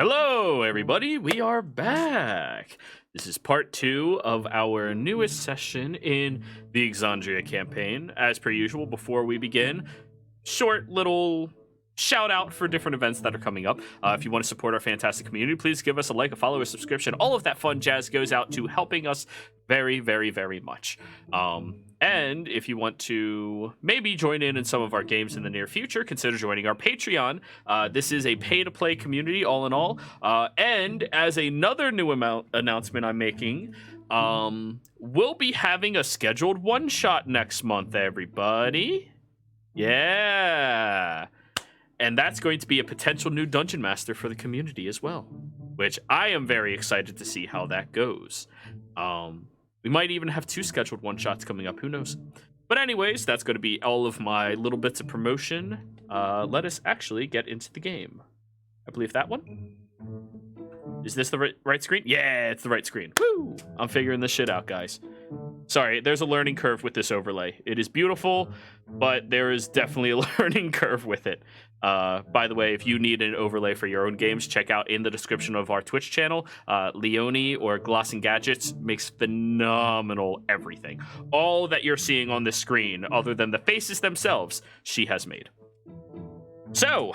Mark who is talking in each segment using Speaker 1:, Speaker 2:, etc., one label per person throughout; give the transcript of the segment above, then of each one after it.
Speaker 1: Hello, everybody. We are back. This is part 2 of our newest session in the Exandria campaign. As per usual, before we begin, short little shout out for different events that are coming up. If you want to support our fantastic community, please give us a like, a follow, a subscription. All of that fun jazz goes out to helping us very, very, very much. And if you want to maybe join in some of our games in the near future, consider joining our Patreon. This is a pay-to-play community, all in all. And as another new announcement I'm making, we'll be having a scheduled one-shot next month, everybody. Yeah. And that's going to be a potential new dungeon master for the community as well, which I am very excited to see how that goes. We might even have 2 scheduled one-shots coming up, who knows? But anyways, that's going to be all of my little bits of promotion. Let us actually get into the game. I believe that one. Is this the right screen? Yeah, it's the right screen. Woo! I'm figuring this shit out, guys. Sorry, there's a learning curve with this overlay. It is beautiful, but there is definitely a learning curve with it. By the way, if you need an overlay for your own games, check out in the description of our Twitch channel. Leonie or Gloss and Gadgets makes phenomenal everything. All that you're seeing on this screen, other than the faces themselves, she has made. So,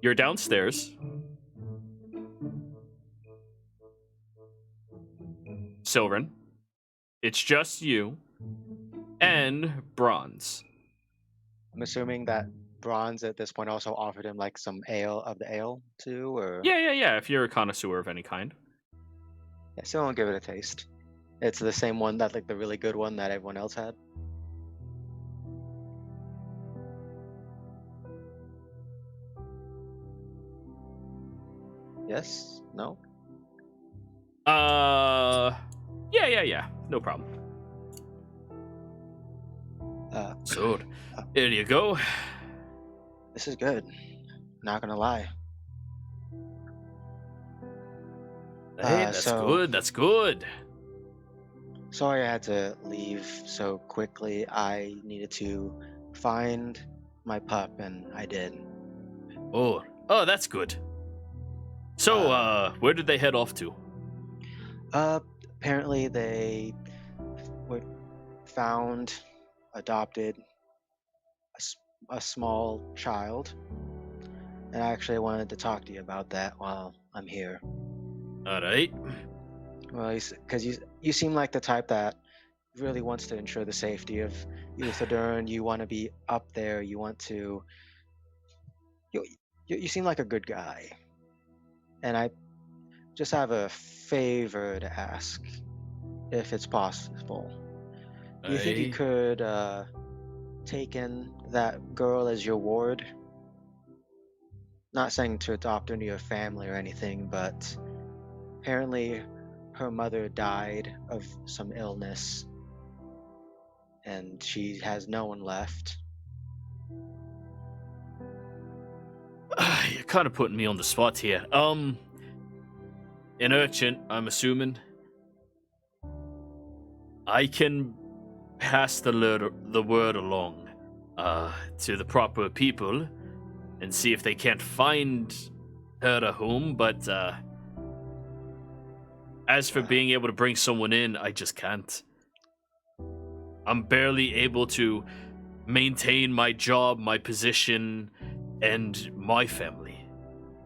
Speaker 1: you're downstairs. Silverin, it's just you and Bronze.
Speaker 2: I'm assuming that Bronze at this point also offered him like some ale too, or
Speaker 1: Yeah. If you're a connoisseur of any kind.
Speaker 2: yeah, so I'll give it a taste. It's the same one that like the really good one that everyone else had. Yes? No?
Speaker 1: Yeah. No problem. So,
Speaker 2: uh,
Speaker 1: here you go.
Speaker 2: this is good. Not gonna lie.
Speaker 1: Hey, that's
Speaker 2: So
Speaker 1: good. That's good.
Speaker 2: sorry I had to leave so quickly. I needed to find my pup, and I did.
Speaker 1: Oh, that's good. So, where did they head off to?
Speaker 2: Apparently they were found, adopted a small child, and I actually wanted to talk to you about that while I'm here.
Speaker 1: All right.
Speaker 2: Well, because you seem like the type that really wants to ensure the safety of Euthydern. You want to be up there. You want to. You seem like a good guy, and I just have a favor to ask, if it's possible. Do you think you could take in that girl as your ward? Not saying to adopt into your family or anything, but apparently her mother died of some illness and she has no one left.
Speaker 1: You're kind of putting me on the spot here. An urchin, I'm assuming. I can pass the word along to the proper people and see if they can't find her a home, but as for being able to bring someone in, I just can't. I'm barely able to maintain my job, my position, and my family.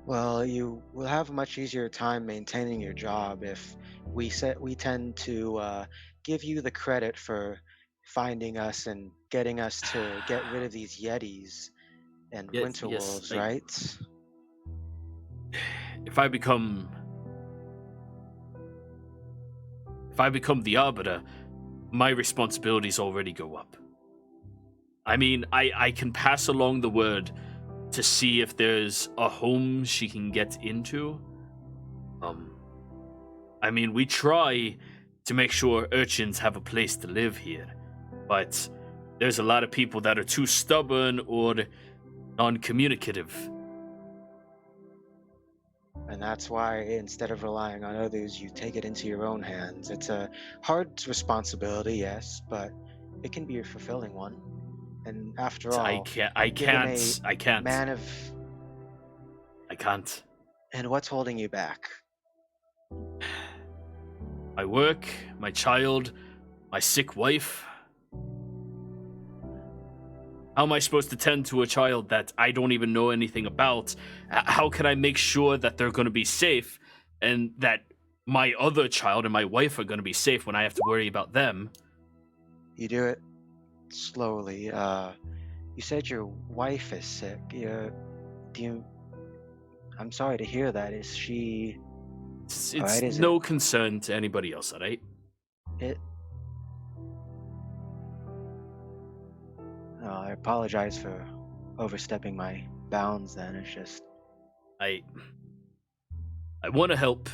Speaker 2: Well, you will have a much easier time maintaining your job if we tend to give you the credit for finding us and getting us to get rid of these yetis and winter wolves, right?
Speaker 1: If I become the arbiter, my responsibilities already go up. I mean, I can pass along the word to see if there's a home she can get into. I mean, we try to make sure urchins have a place to live here, but there's a lot of people that are too stubborn or non-communicative.
Speaker 2: And that's why instead of relying on others, you take it into your own hands. It's a hard responsibility, yes, but it can be a fulfilling one. And after all,
Speaker 1: I can't.
Speaker 2: man of
Speaker 1: can't.
Speaker 2: And what's holding you back?
Speaker 1: My work, my child, my sick wife. How am I supposed to tend to a child that I don't even know anything about? How can I make sure that they're going to be safe and that my other child and my wife are going to be safe when I have to worry about them?
Speaker 2: You do it slowly. You said your wife is sick. Do you? I'm sorry to hear that. Is she all
Speaker 1: It's
Speaker 2: right? Is it?
Speaker 1: no concern to anybody else, all right?
Speaker 2: It. I apologize for overstepping my bounds. Then it's just.
Speaker 1: I I want to help.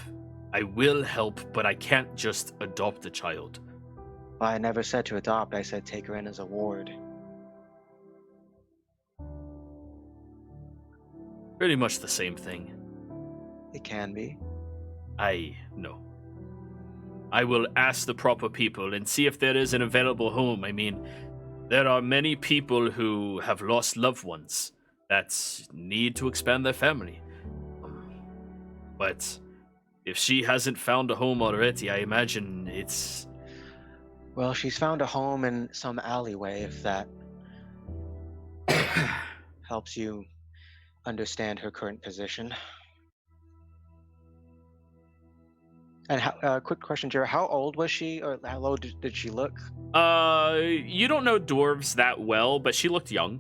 Speaker 1: I will help, but I can't just adopt a child.
Speaker 2: I never said to adopt. I said take her in as a ward.
Speaker 1: Pretty much the same thing.
Speaker 2: It can be.
Speaker 1: I know. I will ask the proper people and see if there is an available home. I mean, there are many people who have lost loved ones that need to expand their family. But if she hasn't found a home already, I imagine it's...
Speaker 2: Well, she's found a home in some alleyway. If that helps you understand her current position. And quick question, Jared. How old was she, or how old did she look?
Speaker 1: You don't know dwarves that well, but she looked young.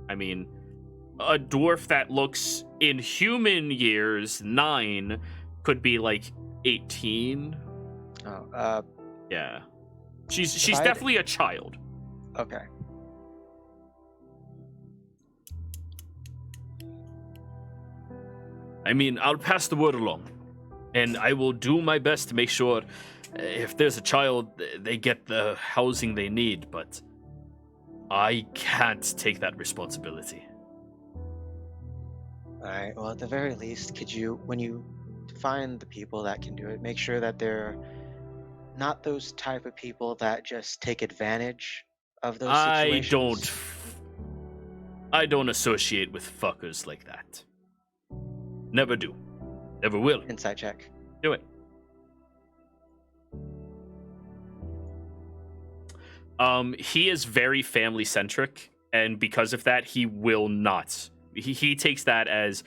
Speaker 1: I mean, a dwarf that looks in human years 9 could be like 18.
Speaker 2: Oh,
Speaker 1: Yeah. She's
Speaker 2: if I had-
Speaker 1: definitely a child.
Speaker 2: Okay.
Speaker 1: I mean, I'll pass the word along. And I will do my best to make sure if there's a child, they get the housing they need, but I can't take that responsibility.
Speaker 2: All right. Well, at the very least, could you, when you find the people that can do it, make sure that they're not those type of people that just take advantage of those situations?
Speaker 1: I don't associate with fuckers like that. Never do. Never will.
Speaker 2: Insight check.
Speaker 1: Do it. He is very family centric, and because of that, he will not. He takes that as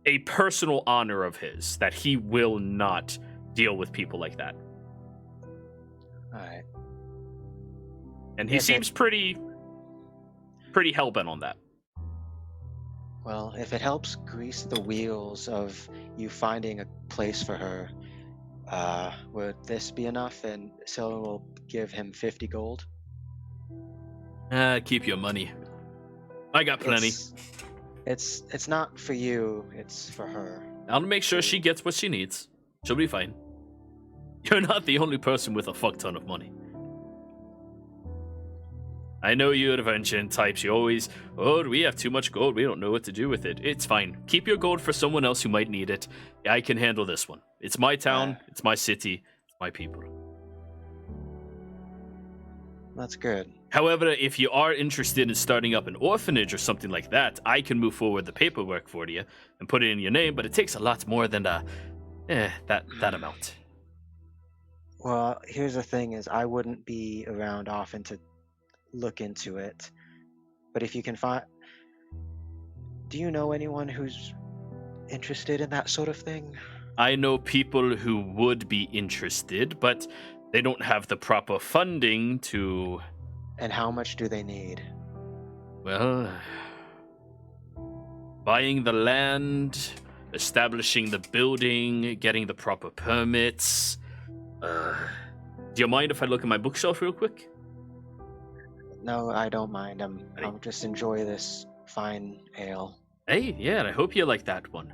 Speaker 1: a personal honor of his that he will not deal with people like that.
Speaker 2: All right.
Speaker 1: And he
Speaker 2: If it-
Speaker 1: seems pretty hellbent on that.
Speaker 2: Well, if it helps grease the wheels of you finding a place for her, would this be enough? And Sylvan will give him 50 gold.
Speaker 1: Keep your money. I got plenty.
Speaker 2: It's not for you. It's for her.
Speaker 1: I'll make sure she gets what she needs. She'll be fine. You're not the only person with a fuck ton of money. I know you adventure types. You always, we have too much gold. We don't know what to do with it. It's fine. Keep your gold for someone else who might need it. I can handle this one. It's my town. It's my city. It's my people.
Speaker 2: That's good.
Speaker 1: However, if you are interested in starting up an orphanage or something like that, I can move forward the paperwork for you and put it in your name, but it takes a lot more than that amount.
Speaker 2: Well, here's the thing is I wouldn't be around often to look into it. But if you can find... Do you know anyone who's interested in that sort of thing?
Speaker 1: I know people who would be interested, but they don't have the proper funding to...
Speaker 2: And how much do they need?
Speaker 1: Well, buying the land, establishing the building, getting the proper permits. Do you mind if I look at my bookshelf real quick?
Speaker 2: No, I don't mind. I'll just enjoy this fine ale.
Speaker 1: Hey, yeah, and I hope you like that one.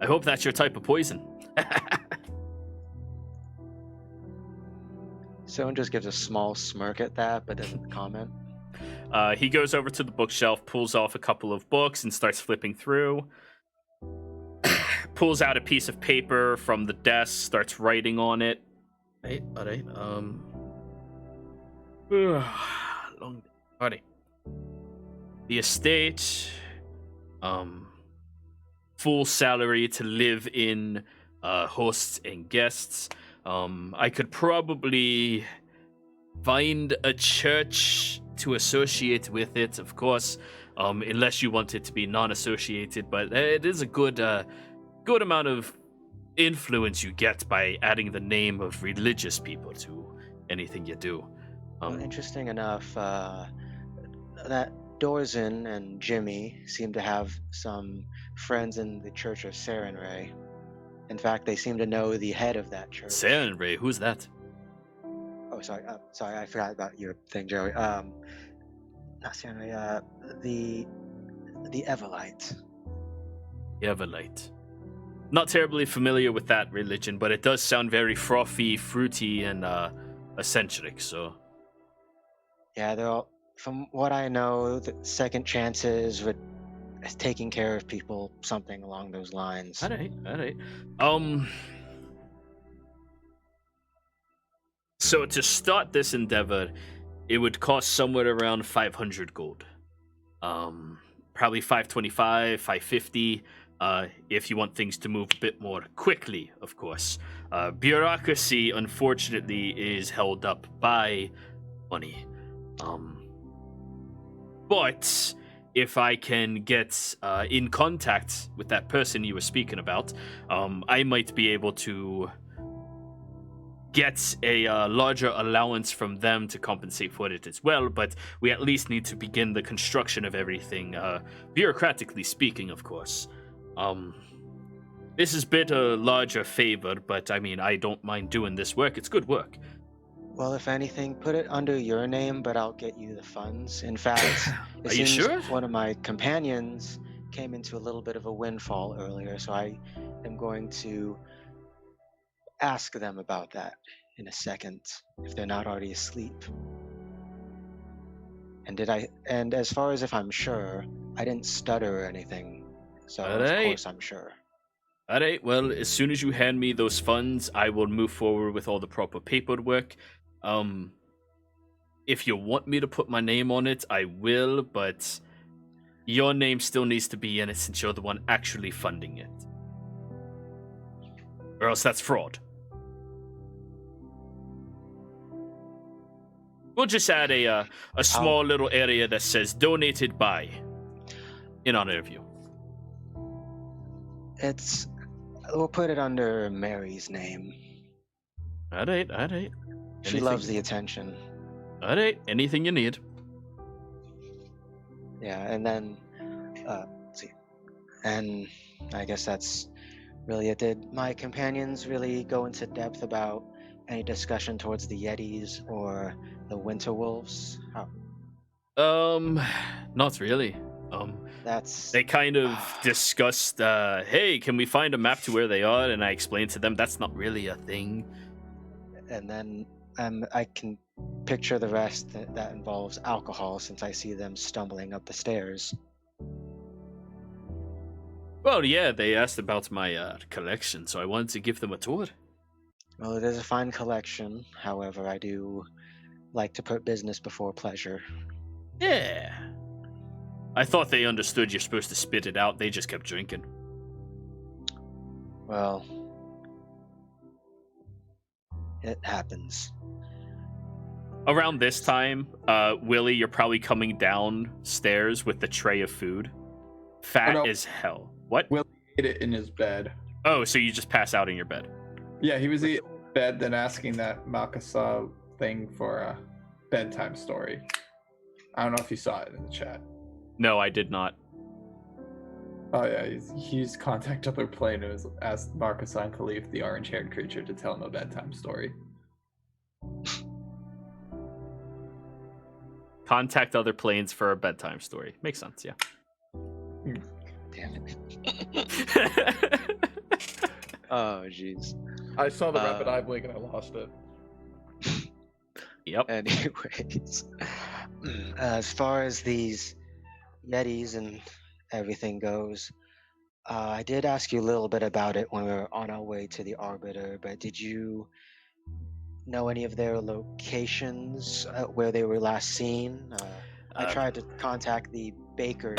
Speaker 1: I hope that's your type of poison.
Speaker 2: Someone just gives a small smirk at that, but doesn't comment.
Speaker 1: He goes over to the bookshelf, pulls off a couple of books, and starts flipping through. Pulls out a piece of paper from the desk, starts writing on it. Right, alright, long alright. The estate, full salary to live in, hosts and guests. I could probably find a church to associate with it, of course, unless you want it to be non-associated. But it is a good amount of influence you get by adding the name of religious people to anything you do.
Speaker 2: Well, interesting enough, that Dorzin and Jimmy seem to have some friends in the Church of Sarenrae. In fact, they seem to know the head of that church.
Speaker 1: Sarenrae, who's that?
Speaker 2: Oh, sorry, I forgot about your thing, Joey. Not Sarenrae, the Everlight.
Speaker 1: Everlight. Not terribly familiar with that religion, but it does sound very frothy, fruity, and eccentric. So,
Speaker 2: Yeah, they're all, from what I know, the second chances with taking care of people, something along those lines.
Speaker 1: all right. So to start this endeavor, it would cost somewhere around 500 gold. Probably 525, 550. If you want things to move a bit more quickly, of course. Bureaucracy, unfortunately, is held up by money. But if I can get in contact with that person you were speaking about, I might be able to get a larger allowance from them to compensate for it as well. But we at least need to begin the construction of everything, bureaucratically speaking, of course. This is a bit a larger favor, but I mean, I don't mind doing this work. It's good work.
Speaker 2: Well, if anything, put it under your name, but I'll get you the funds. In fact, it
Speaker 1: Are you
Speaker 2: seems
Speaker 1: sure?
Speaker 2: one of my companions came into a little bit of a windfall earlier, so I am going to ask them about that in a second, if they're not already asleep. And as far as if I'm sure, I didn't stutter or anything, so
Speaker 1: All
Speaker 2: of
Speaker 1: right.
Speaker 2: course I'm sure.
Speaker 1: All right, well, as soon as you hand me those funds, I will move forward with all the proper paperwork. If you want me to put my name on it, I will, but your name still needs to be in it since you're the one actually funding it. Or else that's fraud. We'll just add a small little area that says donated by in honor of you.
Speaker 2: We'll put it under Mary's name.
Speaker 1: All right.
Speaker 2: She loves the attention.
Speaker 1: All right, anything you need.
Speaker 2: Yeah, and then, let's see. And I guess that's really it. Did my companions really go into depth about any discussion towards the Yetis or the Winter Wolves?
Speaker 1: Not really. They kind of discussed, hey, can we find a map to where they are? And I explained to them that's not really a thing.
Speaker 2: And then I can picture the rest that involves alcohol, since I see them stumbling up the stairs.
Speaker 1: Well, yeah, they asked about my collection, so I wanted to give them a tour.
Speaker 2: Well, it is a fine collection. However, I do like to put business before pleasure.
Speaker 1: Yeah. I thought they understood you're supposed to spit it out. They just kept drinking.
Speaker 2: Well, it happens.
Speaker 1: Around this time, Willie, you're probably coming downstairs with the tray of food. Fat as hell. What?
Speaker 3: Willie ate it in his bed.
Speaker 1: Oh, so you just pass out in your bed.
Speaker 3: Yeah, he was eating in bed, then asking that Makasa thing for a bedtime story. I don't know if you saw it in the chat.
Speaker 1: No, I did not.
Speaker 3: Oh yeah, he's contact other plane and asked Marcus and Khalif, the orange-haired creature, to tell him a bedtime story.
Speaker 1: Contact other planes for a bedtime story. Makes sense, yeah.
Speaker 2: Damn it. Oh, jeez.
Speaker 3: I saw the rapid eye blink and I lost it.
Speaker 1: Yep.
Speaker 2: Anyways, as far as these Yetis and everything goes, I did ask you a little bit about it when we were on our way to the Arbiter, but did you know any of their locations where they were last seen? I tried to contact the baker,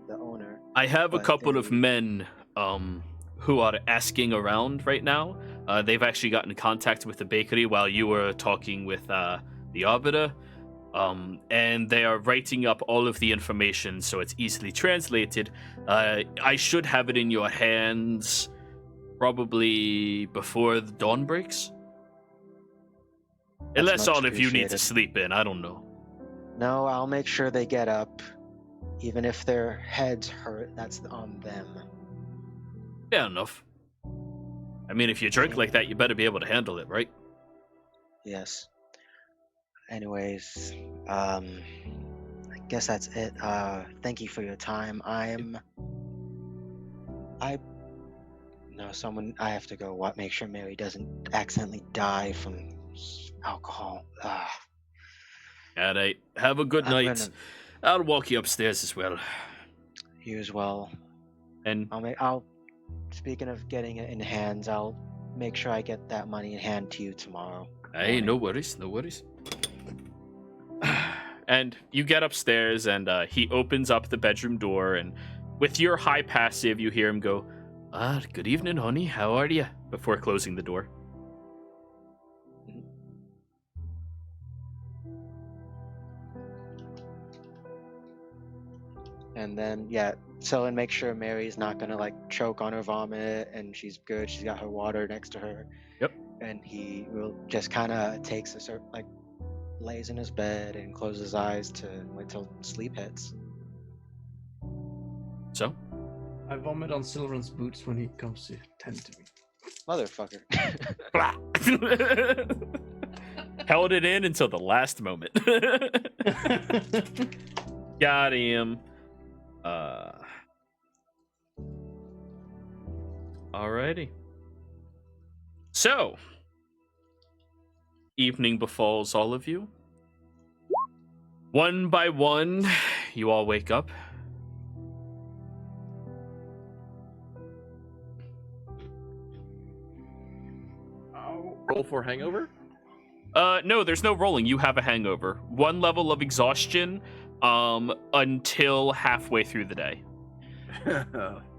Speaker 2: the owner.
Speaker 1: I have a
Speaker 2: but
Speaker 1: couple of men who are asking around right now. They've actually gotten in contact with the bakery while you were talking with the arbiter. And they are writing up all of the information so it's easily translated. I should have it in your hands probably before the dawn breaks. Unless
Speaker 2: much
Speaker 1: all of you need to
Speaker 2: appreciated.
Speaker 1: sleep in, I don't know.
Speaker 2: No, I'll make sure they get up. Even if their heads hurt, that's on them.
Speaker 1: Fair enough. I mean, if you drink like that, you better be able to handle it, right?
Speaker 2: Yes. Anyways, I guess that's it. Thank you for your time. I have to go make sure Mary doesn't accidentally die from alcohol.
Speaker 1: All right. Have a good
Speaker 2: I'm
Speaker 1: night.
Speaker 2: gonna-
Speaker 1: I'll walk you upstairs as well.
Speaker 2: You as well.
Speaker 1: And
Speaker 2: Speaking of getting it in hands, I'll make sure I get that money in hand to you tomorrow.
Speaker 1: hey, no worries, no worries. And you get upstairs, and he opens up the bedroom door, and with your high passive, you hear him go, good evening, honey. How are you? Before closing the door.
Speaker 2: And then, and make sure Mary's not gonna choke on her vomit, and she's good. She's got her water next to her.
Speaker 1: Yep.
Speaker 2: And he will just kind of lays in his bed and closes his eyes to wait till sleep hits.
Speaker 1: So?
Speaker 4: I vomit on Silver's boots when he comes to tend to me.
Speaker 2: Motherfucker.
Speaker 1: Blah. Held it in until the last moment. Got him. Alrighty. So, evening befalls all of you. One by one, you all wake up.
Speaker 5: Roll for hangover?
Speaker 1: No, there's no rolling. You have a hangover. One level of exhaustion, until halfway through the day.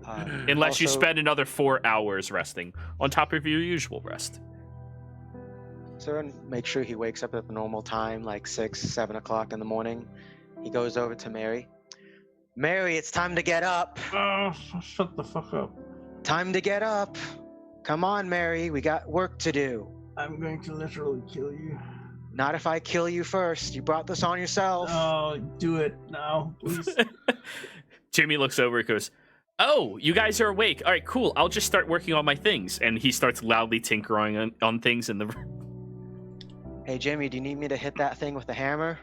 Speaker 1: Unless you
Speaker 2: Also-
Speaker 1: spend another 4 hours resting on top of your usual rest.
Speaker 2: Sir, make sure he wakes up at the normal time, 6, 7 o'clock in the morning. He goes over to Mary. Mary, it's time to get up.
Speaker 4: Oh, shut the fuck up.
Speaker 2: Time to get up. Come on, Mary. We got work to do.
Speaker 4: I'm going to literally kill you.
Speaker 2: Not if I kill you first. You brought this on yourself.
Speaker 4: Oh, do it now, please.
Speaker 1: Jimmy looks over and goes, "Oh, you guys are awake. All right, cool. I'll just start working on my things." And he starts loudly tinkering on things in the room.
Speaker 2: Hey, Jimmy, do you need me to hit that thing with the hammer?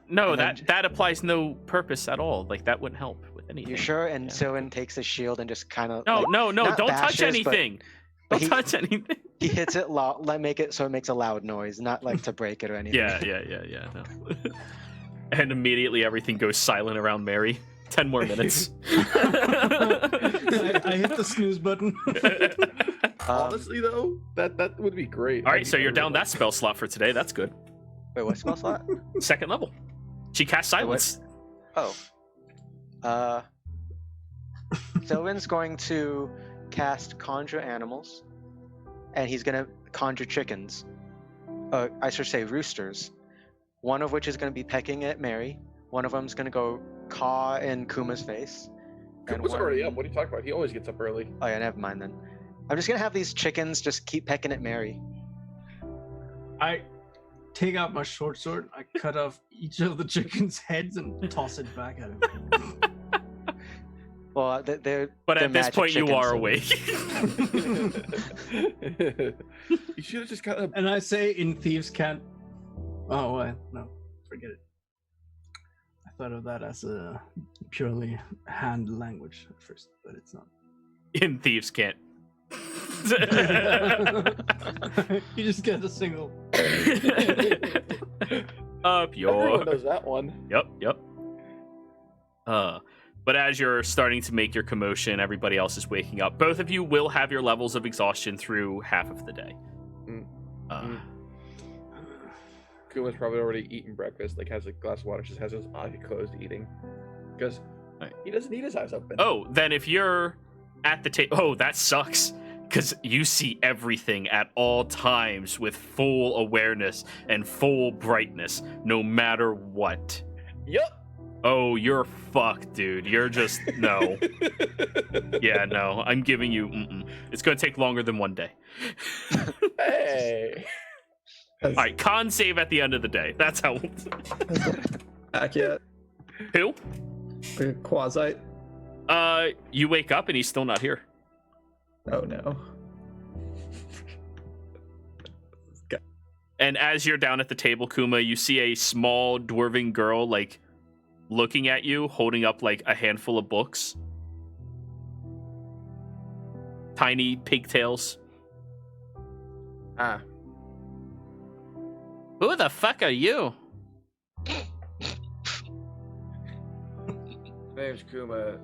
Speaker 1: No,
Speaker 2: And then-
Speaker 1: that applies no purpose at all. That wouldn't help with anything.
Speaker 2: You sure? And
Speaker 1: Yeah.
Speaker 2: Soen takes his shield and just kind of
Speaker 1: No,
Speaker 2: not
Speaker 1: don't touch
Speaker 2: bashes, but
Speaker 1: anything.
Speaker 2: but
Speaker 1: Don't touch anything.
Speaker 2: he hits it loud, make it so it makes a loud noise, not to break it or anything.
Speaker 1: Yeah. No. And immediately everything goes silent around Mary. 10 more minutes.
Speaker 4: I hit the snooze button.
Speaker 5: Honestly, though, that would be great.
Speaker 1: All right, so you're down that spell slot for today. That's good.
Speaker 2: Wait, what spell slot?
Speaker 1: Second level. She casts silence.
Speaker 2: Oh. Soen's going to cast Conjure Animals, and he's going to conjure chickens. I should say roosters. One of which is going to be pecking at Mary. One of them's going to go caw in Kuma's face. and
Speaker 5: Kuma's already
Speaker 2: one-
Speaker 5: up. What are you talking about? He always gets up early.
Speaker 2: Oh yeah, never mind then. I'm just going to have these chickens just keep pecking at Mary.
Speaker 4: I take out my short sword, I cut off each of the chicken's heads and toss it back at him.
Speaker 2: Well, they're
Speaker 1: But
Speaker 2: they're
Speaker 1: at this
Speaker 2: magic
Speaker 1: point, you
Speaker 2: chickens,
Speaker 1: are
Speaker 2: so-
Speaker 1: awake.
Speaker 5: You should have just got a.
Speaker 4: And I say in Thieves Can't. Oh, well, no, forget it. I thought of that as a purely hand language at first, but it's not.
Speaker 1: In Thieves Can't.
Speaker 4: You just get a single.
Speaker 1: Up
Speaker 5: Everyone
Speaker 1: your.
Speaker 5: knows that one.
Speaker 1: Yep. But as you're starting to make your commotion, everybody else is waking up. Both of you will have your levels of exhaustion through half of the day.
Speaker 5: Kuma's probably already eaten breakfast. Has a glass of water. Just has his eyes closed, eating, because
Speaker 1: Right.
Speaker 5: he doesn't need his eyes open.
Speaker 1: Oh, then if you're at the table. Oh, that sucks. Because you see everything at all times with full awareness and full brightness, no matter what.
Speaker 5: Yup.
Speaker 1: Oh, you're fucked, dude. You're just, no. Yeah, no. I'm giving you, It's going to take longer than one day.
Speaker 5: Hey.
Speaker 1: All right, con save at the end of the day. That's how.
Speaker 3: Back yet?
Speaker 1: Who?
Speaker 3: Quasi.
Speaker 1: You wake up and he's still not here.
Speaker 3: Oh no.
Speaker 1: And as you're down at the table, Kuma, you see a small dwarven girl, like, looking at you, holding up, like, a handful of books. Tiny pigtails.
Speaker 5: Ah.
Speaker 1: Who the fuck are you?
Speaker 5: My name's Kuma.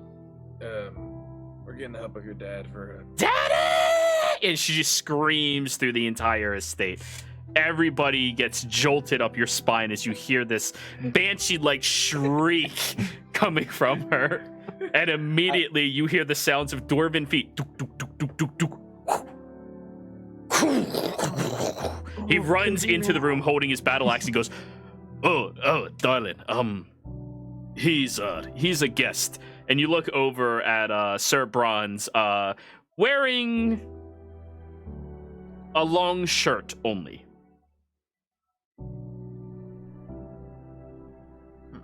Speaker 5: We're getting the help of your dad for
Speaker 1: Daddy! And she just screams through the entire estate. Everybody gets jolted up your spine as you hear this banshee-like shriek coming from her. And immediately you hear the sounds of dwarven feet. Duk, duk, duk, duk, duk, duk. He runs into the room holding his battle axe and goes, Oh, darling, he's a guest. And you look over at Sir Bronze, wearing a long shirt only.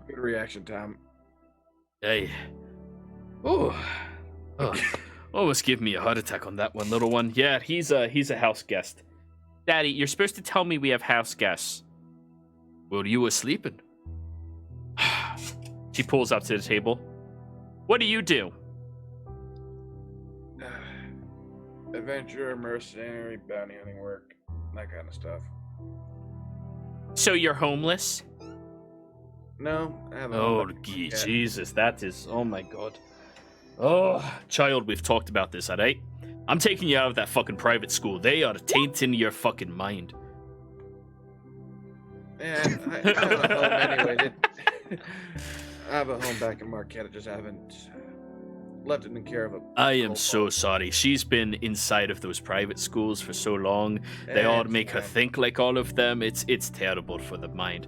Speaker 5: good reaction time.
Speaker 1: Hey. Oh, almost gave me a heart attack on that one, little one. Yeah, he's a house guest. Daddy, you're supposed to tell me we have house guests. Well, you were sleeping. She pulls up to the table. What do you do?
Speaker 5: Adventure, mercenary, bounty hunting work, that kind of stuff.
Speaker 1: So you're homeless?
Speaker 5: No, I haven't.
Speaker 1: Oh, Jesus, that is, oh my God. Oh, child, we've talked about this, alright? I'm taking you out of that fucking private school. They are tainting your fucking mind.
Speaker 5: And I have a home anyway. I have a home back in Marquette. I just haven't left it in care of a.
Speaker 1: I am so sorry. She's been inside of those private schools for so long. They all make her think like all of them. It's terrible for the mind.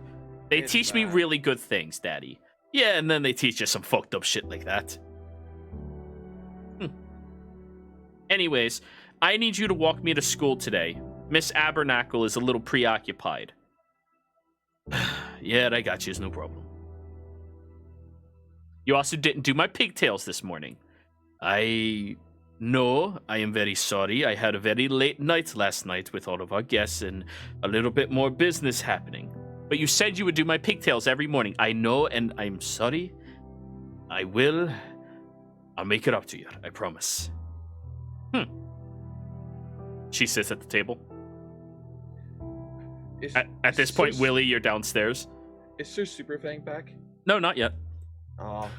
Speaker 1: They
Speaker 5: It's
Speaker 1: teach me
Speaker 5: fine.
Speaker 1: really good things, Daddy. Yeah, and then they teach you some fucked up shit like that. Anyways, I need you to walk me to school today. Miss Abernacle is a little preoccupied. Yeah, I got you. It's no problem. You also didn't do my pigtails this morning. No, I am very sorry. I had a very late night last night with all of our guests and a little bit more business happening. But you said you would do my pigtails every morning. I know, and I'm sorry. I will. I'll make it up to you. I promise. She sits at the table. At this point, Willie, you're downstairs.
Speaker 5: Is Sir Superfang back?
Speaker 1: No, not yet.
Speaker 5: Oh,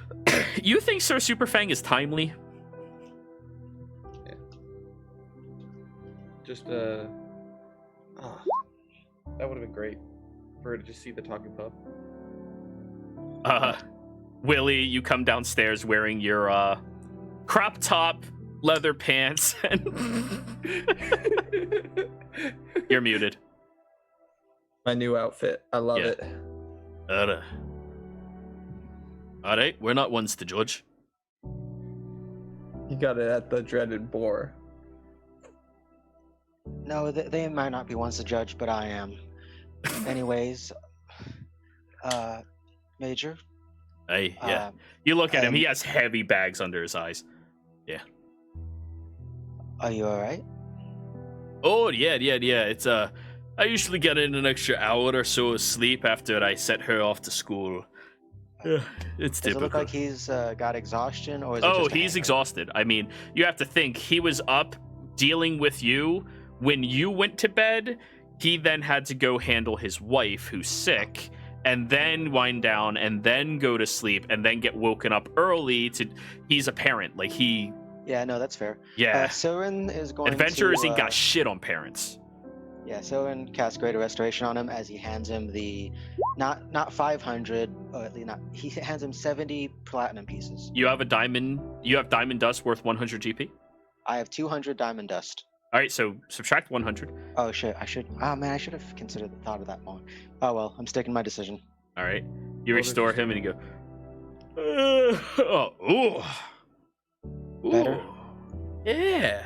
Speaker 1: You think Sir Superfang is timely?
Speaker 5: just that would have been great for her to just see the talking pup.
Speaker 1: Willie, you come downstairs wearing your crop top, leather pants, and you're muted.
Speaker 3: My new outfit. I love
Speaker 1: Yeah.
Speaker 3: it.
Speaker 1: All right, we're not ones to judge.
Speaker 3: You got it at the dreaded boar.
Speaker 2: No, they might not be ones to judge, but I am. Anyways, Major.
Speaker 1: Hey, yeah. You look at him.
Speaker 2: um,
Speaker 1: He has heavy bags under his eyes.
Speaker 2: Are you all right?
Speaker 1: Oh, yeah. It's I usually get in an extra hour or so of sleep after I set her off to school. Yeah, it's
Speaker 2: Does it
Speaker 1: typical.
Speaker 2: look like he's got exhaustion, or is it
Speaker 1: Oh,
Speaker 2: just a
Speaker 1: he's
Speaker 2: hangover?
Speaker 1: exhausted. I mean, you have to think he was up dealing with you when you went to bed. He then had to go handle his wife who's sick, and then wind down, and then go to sleep, and then get woken up early to. He's a parent, like he.
Speaker 2: Yeah, no, that's fair.
Speaker 1: Yeah,
Speaker 2: Siren is going
Speaker 1: adventurers
Speaker 2: to...
Speaker 1: ain't got shit on parents.
Speaker 2: Yeah, Siren casts Greater Restoration on him as he hands him the... Not 500, or at least not... He hands him 70 platinum pieces.
Speaker 1: You have a diamond. You have diamond dust worth 100 GP.
Speaker 2: I have 200 diamond dust.
Speaker 1: All right, so subtract 100.
Speaker 2: Oh shit! I should. Oh man, I should have thought of that more. Oh well, I'm sticking my decision.
Speaker 1: All right, you
Speaker 5: What
Speaker 1: restore
Speaker 5: did you
Speaker 1: him, and you go. Ooh.
Speaker 2: Better?
Speaker 1: Yeah.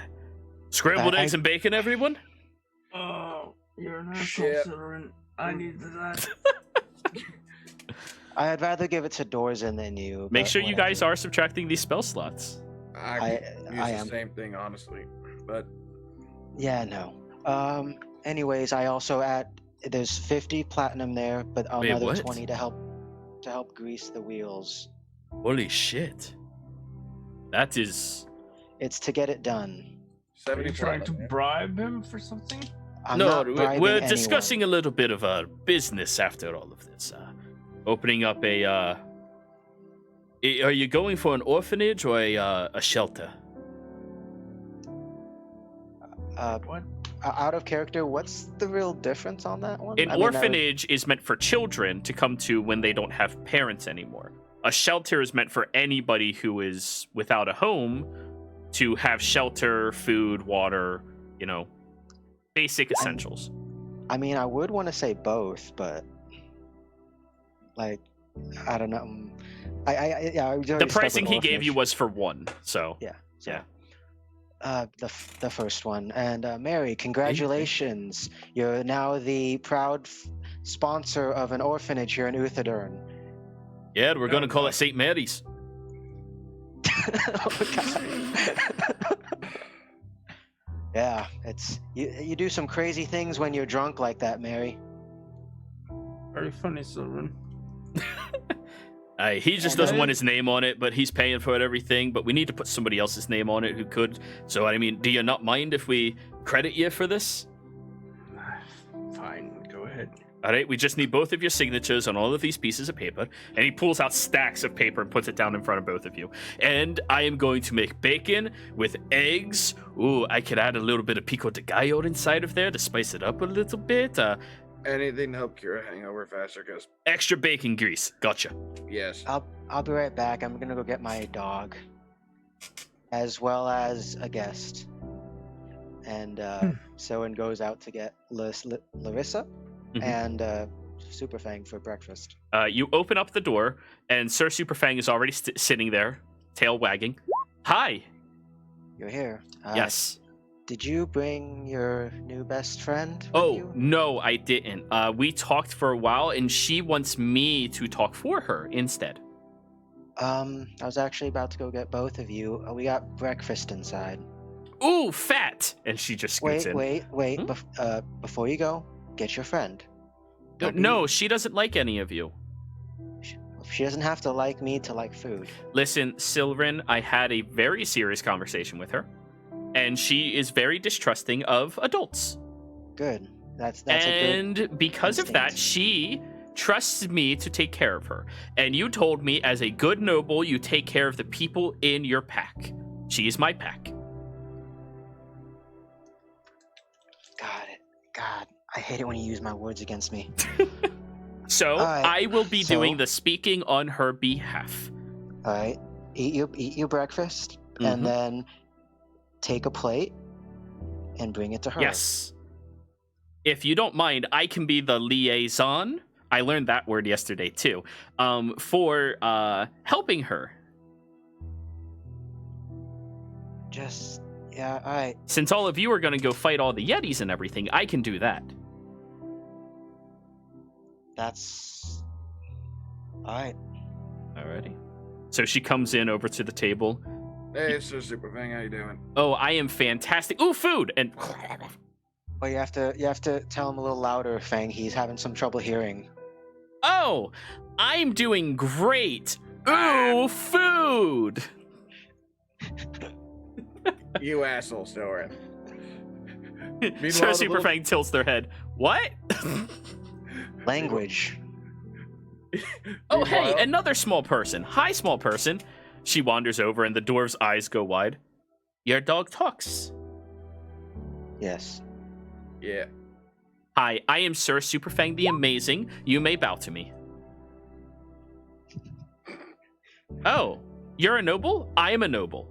Speaker 1: Scrambled
Speaker 2: I-
Speaker 1: eggs and bacon, everyone.
Speaker 4: Oh, you're an asshole,
Speaker 5: Shit.
Speaker 4: Silverin. I need that.
Speaker 2: I'd rather give it to Dorzen than you.
Speaker 1: Make
Speaker 2: but
Speaker 1: sure you guys
Speaker 2: whatever.
Speaker 1: are subtracting these spell slots.
Speaker 5: I use
Speaker 2: I
Speaker 5: the
Speaker 2: am.
Speaker 5: same thing, honestly. But
Speaker 2: Yeah, no. Anyways, I also add. There's 50 platinum there, but
Speaker 1: Wait,
Speaker 2: another
Speaker 1: what?
Speaker 2: 20 to help grease the wheels.
Speaker 1: Holy shit. That is.
Speaker 2: It's to get it done.
Speaker 4: Are
Speaker 5: 70
Speaker 4: you trying to
Speaker 5: platinum,
Speaker 4: bribe him for something?
Speaker 2: I'm
Speaker 1: No,
Speaker 2: not bribing
Speaker 1: we're
Speaker 2: anyone.
Speaker 1: discussing a little bit of business after all of this. Opening up a. Are you going for an orphanage or a shelter?
Speaker 4: What?
Speaker 2: Out of character, what's the real difference on that one?
Speaker 1: An
Speaker 2: I mean,
Speaker 1: orphanage is meant for children to come to when they don't have parents anymore. A shelter is meant for anybody who is without a home to have shelter, food, water, basic essentials.
Speaker 2: I mean, I would want to say both, but like, I don't know. I was
Speaker 1: The
Speaker 2: already stuck
Speaker 1: pricing
Speaker 2: with
Speaker 1: he gave you
Speaker 2: orphanage.
Speaker 1: was for one, so.
Speaker 2: Yeah. So,
Speaker 1: Yeah.
Speaker 2: the first one, and Mary, congratulations! You're now the proud sponsor of an orphanage here in Uthadurn.
Speaker 1: Yeah, we're going to call it St. Mary's.
Speaker 2: Oh, God. Yeah, it's you do some crazy things when you're drunk like that, Mary.
Speaker 4: Very funny, Silverin.
Speaker 1: He just doesn't want his name on it, but he's paying for it, everything. But we need to put somebody else's name on it who could. So, I mean, do you not mind if we credit you for this?
Speaker 4: Fine, go ahead.
Speaker 1: All right, we just need both of your signatures on all of these pieces of paper. And he pulls out stacks of paper and puts it down in front of both of you. And I am going to make bacon with eggs. Ooh, I could add a little bit of pico de gallo inside of there to spice it up a little bit.
Speaker 5: anything to help cure a hangover faster, because,
Speaker 1: Extra bacon grease. Gotcha.
Speaker 5: yes.
Speaker 2: I'll be right back. I'm gonna go get my dog, as well as a guest. And Soen goes out to get Larissa
Speaker 1: Mhm.
Speaker 2: and Superfang for breakfast.
Speaker 1: You open up the door, and Sir Superfang is already sitting there, tail wagging. Hi.
Speaker 2: You're here.
Speaker 1: Yes.
Speaker 2: Did you bring your new best friend with
Speaker 1: Oh,
Speaker 2: you?
Speaker 1: no, I didn't. We talked for a while, and she wants me to talk for her instead.
Speaker 2: I was actually about to go get both of you. We got breakfast inside.
Speaker 1: Ooh, fat! And she just scoots
Speaker 2: Wait,
Speaker 1: in.
Speaker 2: before you go, get your friend. Don't be-
Speaker 1: No, she doesn't like any of you.
Speaker 2: She doesn't have to like me to like food.
Speaker 1: Listen, Sylvan, I had a very serious conversation with her, and she is very distrusting of adults.
Speaker 2: Good. That's a good.
Speaker 1: And because of that,
Speaker 2: instinct.
Speaker 1: she trusts me to take care of her. And you told me, as a good noble, you take care of the people in your pack. She is my pack.
Speaker 2: God, I hate it when you use my words against me.
Speaker 1: So
Speaker 2: Alright,
Speaker 1: I will be
Speaker 2: so-
Speaker 1: doing the speaking on her behalf.
Speaker 2: All right, eat your breakfast,
Speaker 1: Mhm.
Speaker 2: and then take a plate and bring it to her.
Speaker 1: Yes. If you don't mind, I can be the liaison. I learned that word yesterday too. For helping her.
Speaker 2: Yeah. All right.
Speaker 1: Since all of you are going to go fight all the Yetis and everything, I can do that.
Speaker 2: That's. All right.
Speaker 1: Alrighty. So she comes in over to the table.
Speaker 5: Hey, it's Sir Superfang. How you doing?
Speaker 1: Oh, I am fantastic. Ooh, food! And
Speaker 2: Well, you have to tell him a little louder, Fang. He's having some trouble hearing.
Speaker 1: oh, I'm doing great. Ooh, food!
Speaker 5: You asshole, Soren.
Speaker 1: Sir
Speaker 5: Meanwhile, the little-
Speaker 1: Superfang tilts their head. What?
Speaker 2: Language.
Speaker 1: Oh, hey,
Speaker 5: Meanwhile-
Speaker 1: another small person. Hi, small person. She wanders over and the dwarf's eyes go wide. Your dog talks.
Speaker 2: Yes.
Speaker 5: Yeah.
Speaker 1: Hi, I am Sir Superfang the Amazing. You may bow to me. Oh, you're a noble? I am a noble.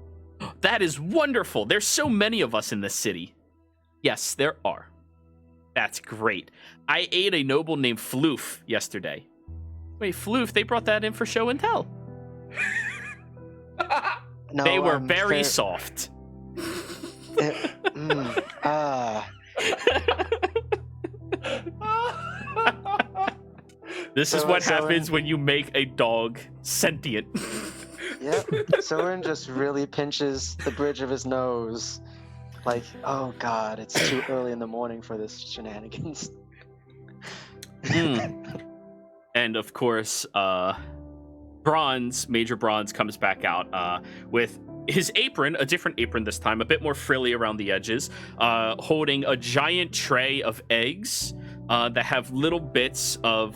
Speaker 1: that is wonderful. There's so many of us in this city. Yes, there are. That's great. I ate a noble named Floof yesterday. Wait, Floof, they brought that in for show and tell.
Speaker 2: No,
Speaker 1: They were very
Speaker 2: fair-
Speaker 1: soft. This is
Speaker 2: So-
Speaker 1: what
Speaker 2: so-
Speaker 1: happens when you make a dog sentient.
Speaker 2: Yep. Soren just really pinches the bridge of his nose. Like, oh god, it's too early in the morning for this shenanigans.
Speaker 1: And of course, Major Bronze comes back out with his apron, a different apron this time, a bit more frilly around the edges, holding a giant tray of eggs that have little bits of,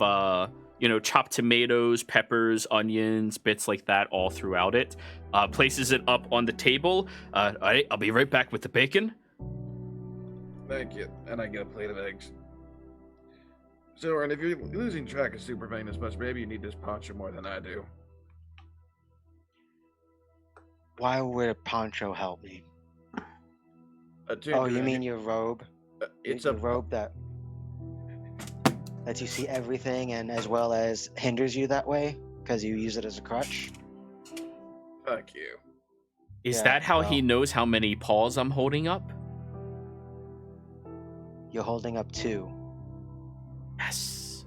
Speaker 1: chopped tomatoes, peppers, onions, bits like that all throughout it. Places it up on the table. All right, I'll be right back with the bacon.
Speaker 5: Thank you. And I get a plate of eggs. So, and if you're losing track of Super Vein as much, maybe you need this poncho more than I do.
Speaker 2: Why would a poncho help me?
Speaker 5: Dude,
Speaker 2: Oh, you mean your robe?
Speaker 5: it's
Speaker 2: your
Speaker 5: a
Speaker 2: robe that lets you see everything and as well as hinders you that way because you use it as a crutch?
Speaker 5: Fuck you.
Speaker 1: Is
Speaker 2: Yeah,
Speaker 1: that how he
Speaker 2: well.
Speaker 1: knows how many paws I'm holding up?
Speaker 2: You're holding up 2.
Speaker 1: Yes.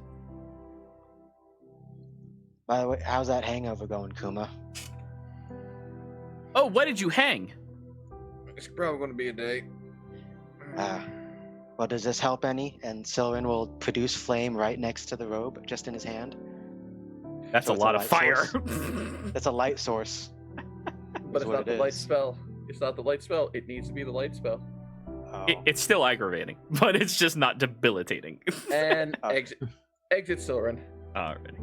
Speaker 2: By the way, how's that hangover going, Kuma?
Speaker 1: Oh, what did you hang?
Speaker 5: It's probably going to be a day.
Speaker 2: Well, does this help any? And Sylvan will produce flame right next to the robe, just in his hand.
Speaker 1: That's
Speaker 2: So
Speaker 1: a
Speaker 2: it's a
Speaker 1: lot of
Speaker 2: light
Speaker 1: fire.
Speaker 2: That's a light source.
Speaker 5: But
Speaker 2: is
Speaker 5: it's
Speaker 2: what
Speaker 5: not
Speaker 2: it
Speaker 5: the light
Speaker 2: is.
Speaker 5: spell. It's not the light spell. It needs to be the light spell.
Speaker 2: Oh.
Speaker 1: It's still aggravating, but it's just not debilitating.
Speaker 5: And
Speaker 2: Oh.
Speaker 5: exit Soren.
Speaker 1: Alrighty.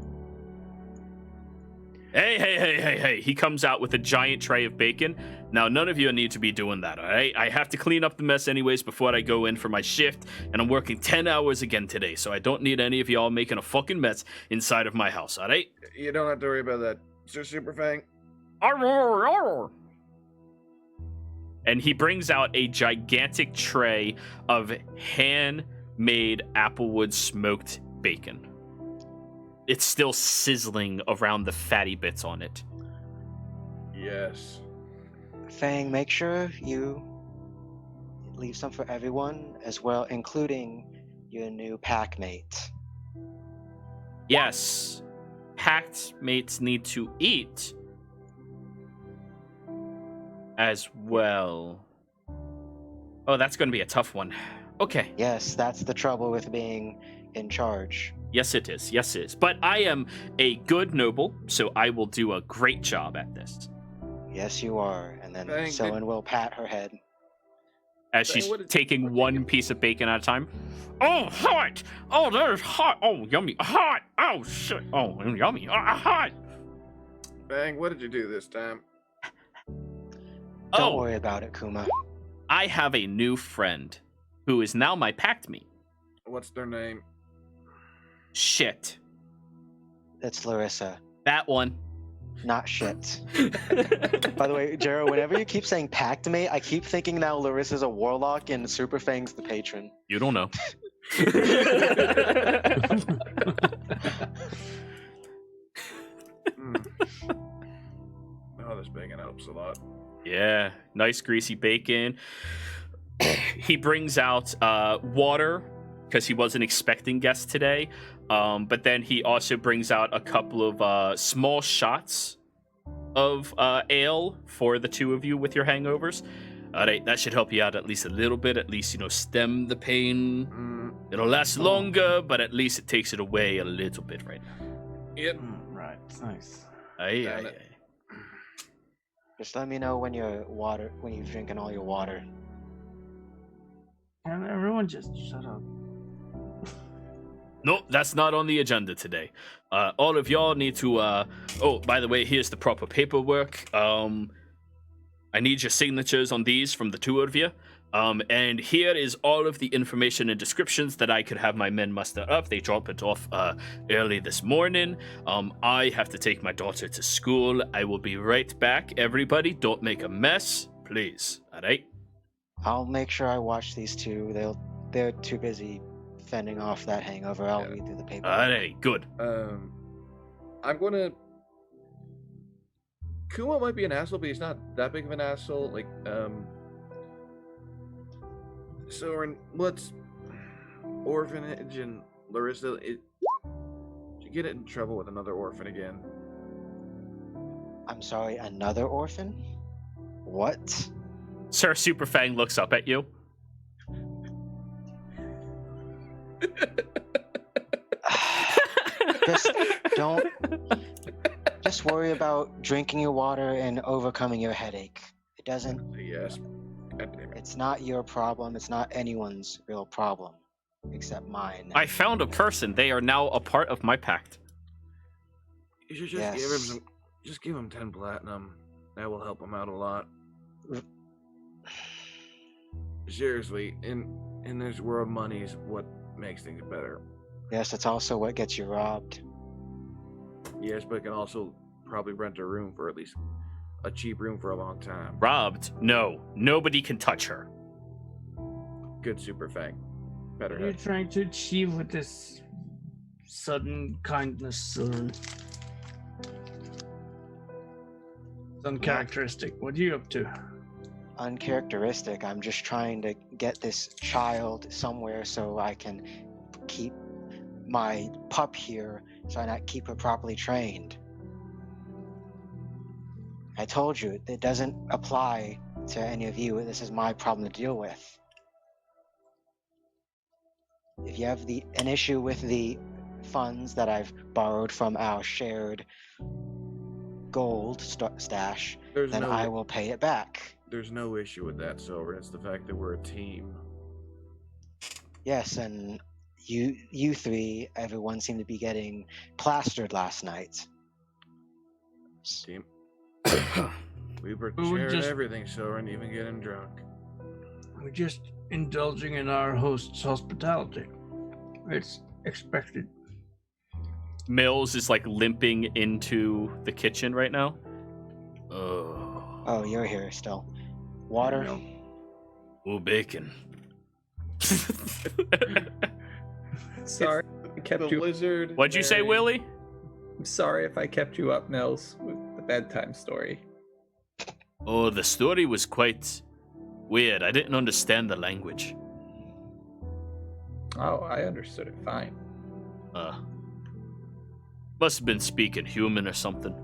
Speaker 1: Hey. He comes out with a giant tray of bacon. Now, none of you need to be doing that, all right? I have to clean up the mess anyways before I go in for my shift, and I'm working 10 hours again today, so I don't need any of y'all making a fucking mess inside of my house, all right?
Speaker 5: You don't have to worry about that, Sir Superfang.
Speaker 1: And he brings out a gigantic tray of handmade applewood smoked bacon. It's still sizzling around the fatty bits on it.
Speaker 5: Yes.
Speaker 2: Fang, make sure you leave some for everyone, as well, including your new pack mate.
Speaker 1: Yes, packed mates need to eat as well. Oh, that's going to be a tough one. Okay.
Speaker 2: Yes, that's the trouble with being in charge.
Speaker 1: Yes, it is. Yes, it is. But I am a good noble, so I will do a great job at this.
Speaker 2: Yes, you are. And then
Speaker 5: Fang,
Speaker 2: Sylvan will pat her head.
Speaker 1: As
Speaker 5: Fang,
Speaker 1: she's
Speaker 5: what is-
Speaker 1: taking one piece of bacon at a time. Oh, hot! Oh, that is hot! Oh, yummy! Hot! Oh, shit! Oh, yummy! Hot!
Speaker 5: Bang, what did you do this time?
Speaker 2: Don't
Speaker 1: Oh,
Speaker 2: worry about it, Kuma.
Speaker 1: I have a new friend who is now my packed meat.
Speaker 5: What's their name?
Speaker 1: Shit.
Speaker 2: It's Larissa,
Speaker 1: That one.
Speaker 2: not shit. By the way, Jero, whenever you keep saying pact mate, I keep thinking now Larissa's a warlock and Superfang's the patron.
Speaker 1: You don't know.
Speaker 5: Oh, this bacon helps a lot.
Speaker 1: Yeah, nice greasy bacon. He brings out water because he wasn't expecting guests today. But then he also brings out a couple of small shots of ale for the two of you with your hangovers. All right, that should help you out at least a little bit. At least, stem the pain. It'll last longer, but at least it takes it away a little bit right now.
Speaker 5: Yep.
Speaker 4: Right, nice.
Speaker 1: Aye,
Speaker 5: Damn
Speaker 1: aye,
Speaker 5: it.
Speaker 1: aye.
Speaker 2: Just let me know when you're drinking all your water.
Speaker 4: And everyone just shut up.
Speaker 1: Nope, that's not on the agenda today. All of y'all need to. Oh, by the way, here's the proper paperwork. I need your signatures on these from the two of you. And here is all of the information and descriptions that I could have my men muster up. They drop it off early this morning. I have to take my daughter to school. I will be right back. Everybody, don't make a mess. please. All right.
Speaker 2: I'll make sure I watch these two. They're too busy fending off that hangover. I'll
Speaker 5: Yeah.
Speaker 2: read through the paper.
Speaker 1: All right. Good.
Speaker 5: I'm gonna. Kuma might be an asshole, but he's not that big of an asshole. Like, Soren, what's orphanage and Larissa? Did you get in trouble with another orphan again?
Speaker 2: I'm sorry, another orphan? What?
Speaker 1: Sir Superfang looks up at you.
Speaker 2: Just worry about drinking your water and overcoming your headache. It doesn't.
Speaker 5: Yes. God damn it.
Speaker 2: It's not your problem. It's not anyone's real problem, except mine.
Speaker 1: I found a person. They are now a part of my pact.
Speaker 5: You should just give him some. Just give him 10 platinum. That will help him out a lot. Seriously, in this world, money is what makes things better.
Speaker 2: Yes, it's also what gets you robbed.
Speaker 5: Yes, but it can also probably rent a room for at least a cheap room for a long time.
Speaker 1: Robbed? No. Nobody can touch her.
Speaker 5: Good Super Fang. Better
Speaker 4: What are you
Speaker 5: head.
Speaker 4: trying to achieve with this sudden kindness, Soren? It's uncharacteristic. What are you up to?
Speaker 2: Uncharacteristic. I'm just trying to get this child somewhere so I can keep my pup here, so I not keep her properly trained. I told you, it doesn't apply to any of you. This is my problem to deal with. If you have an issue with the funds that I've borrowed from our shared gold stash,
Speaker 5: There's
Speaker 2: then
Speaker 5: no,
Speaker 2: I will pay it back.
Speaker 5: there's no issue with that, Silver. It's the fact that we're a team.
Speaker 2: Yes, and you three, everyone seemed to be getting plastered last night.
Speaker 5: Team. We were
Speaker 4: We were
Speaker 5: sharing
Speaker 4: just-
Speaker 5: everything, Soren, even getting drunk.
Speaker 4: We're just indulging in our host's hospitality. It's expected.
Speaker 1: Mills is like limping into the kitchen right now. Oh.
Speaker 2: Oh, you're here still. Water?
Speaker 5: No.
Speaker 1: Oh, bacon.
Speaker 3: Sorry, I kept
Speaker 5: The
Speaker 3: you.
Speaker 5: lizard.
Speaker 1: What'd you say,
Speaker 5: Mary.
Speaker 1: Willie?
Speaker 3: I'm sorry if I kept you up, Nels, with the bedtime story.
Speaker 1: Oh, the story was quite weird. I didn't understand the language.
Speaker 3: Oh, I understood it fine.
Speaker 1: Must have been speaking human or something.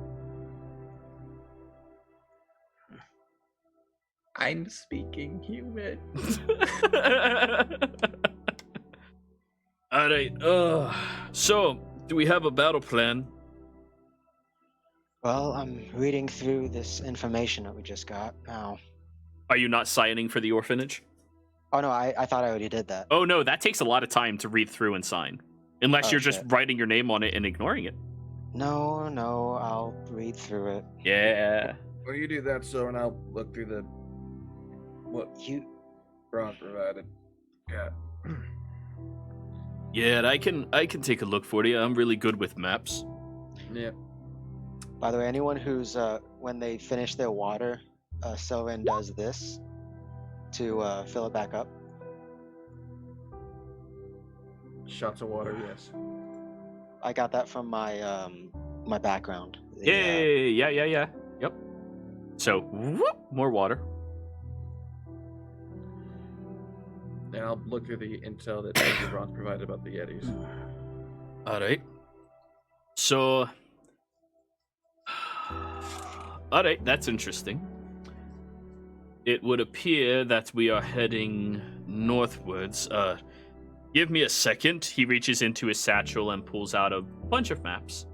Speaker 3: I'm speaking human.
Speaker 1: All right. So, do we have a battle plan?
Speaker 2: Well, I'm reading through this information that we just got now.
Speaker 1: Are you not signing for the orphanage?
Speaker 2: Oh no, I thought I already did that.
Speaker 1: Oh no, that takes a lot of time to read through and sign. Unless
Speaker 2: Oh,
Speaker 1: you're just
Speaker 2: shit.
Speaker 1: writing your name on it and ignoring it.
Speaker 2: No, I'll read through it.
Speaker 1: Yeah.
Speaker 5: Well, you do that, Soren. I'll look through the what
Speaker 2: You
Speaker 5: Ron provided. Yeah.
Speaker 1: Yeah, I can take a look for you. I'm really good with maps.
Speaker 5: Yeah.
Speaker 2: By the way, anyone who's when they finish their water, Sylvan does this to fill it back up.
Speaker 5: Shots of water, yes.
Speaker 2: I got that from my my background. The,
Speaker 1: Yeah. Yep. So, whoop, more water.
Speaker 5: And I'll look through the intel that Major Ron provided about the Yetis.
Speaker 1: All right. So, all right, that's interesting. It would appear that we are heading northwards. Give me a second. He reaches into his satchel and pulls out a bunch of maps.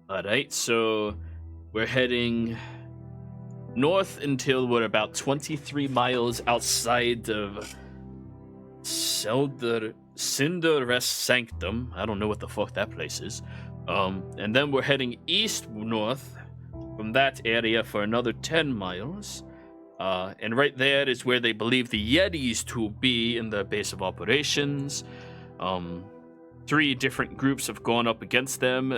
Speaker 1: All right, so we're heading north until we're about 23 miles outside of Cinder Res Sanctum. I don't know what the fuck that place is. And then we're heading east north from that area for another 10 miles. And right there is where they believe the Yetis to be in the base of operations. 3 different groups have gone up against them.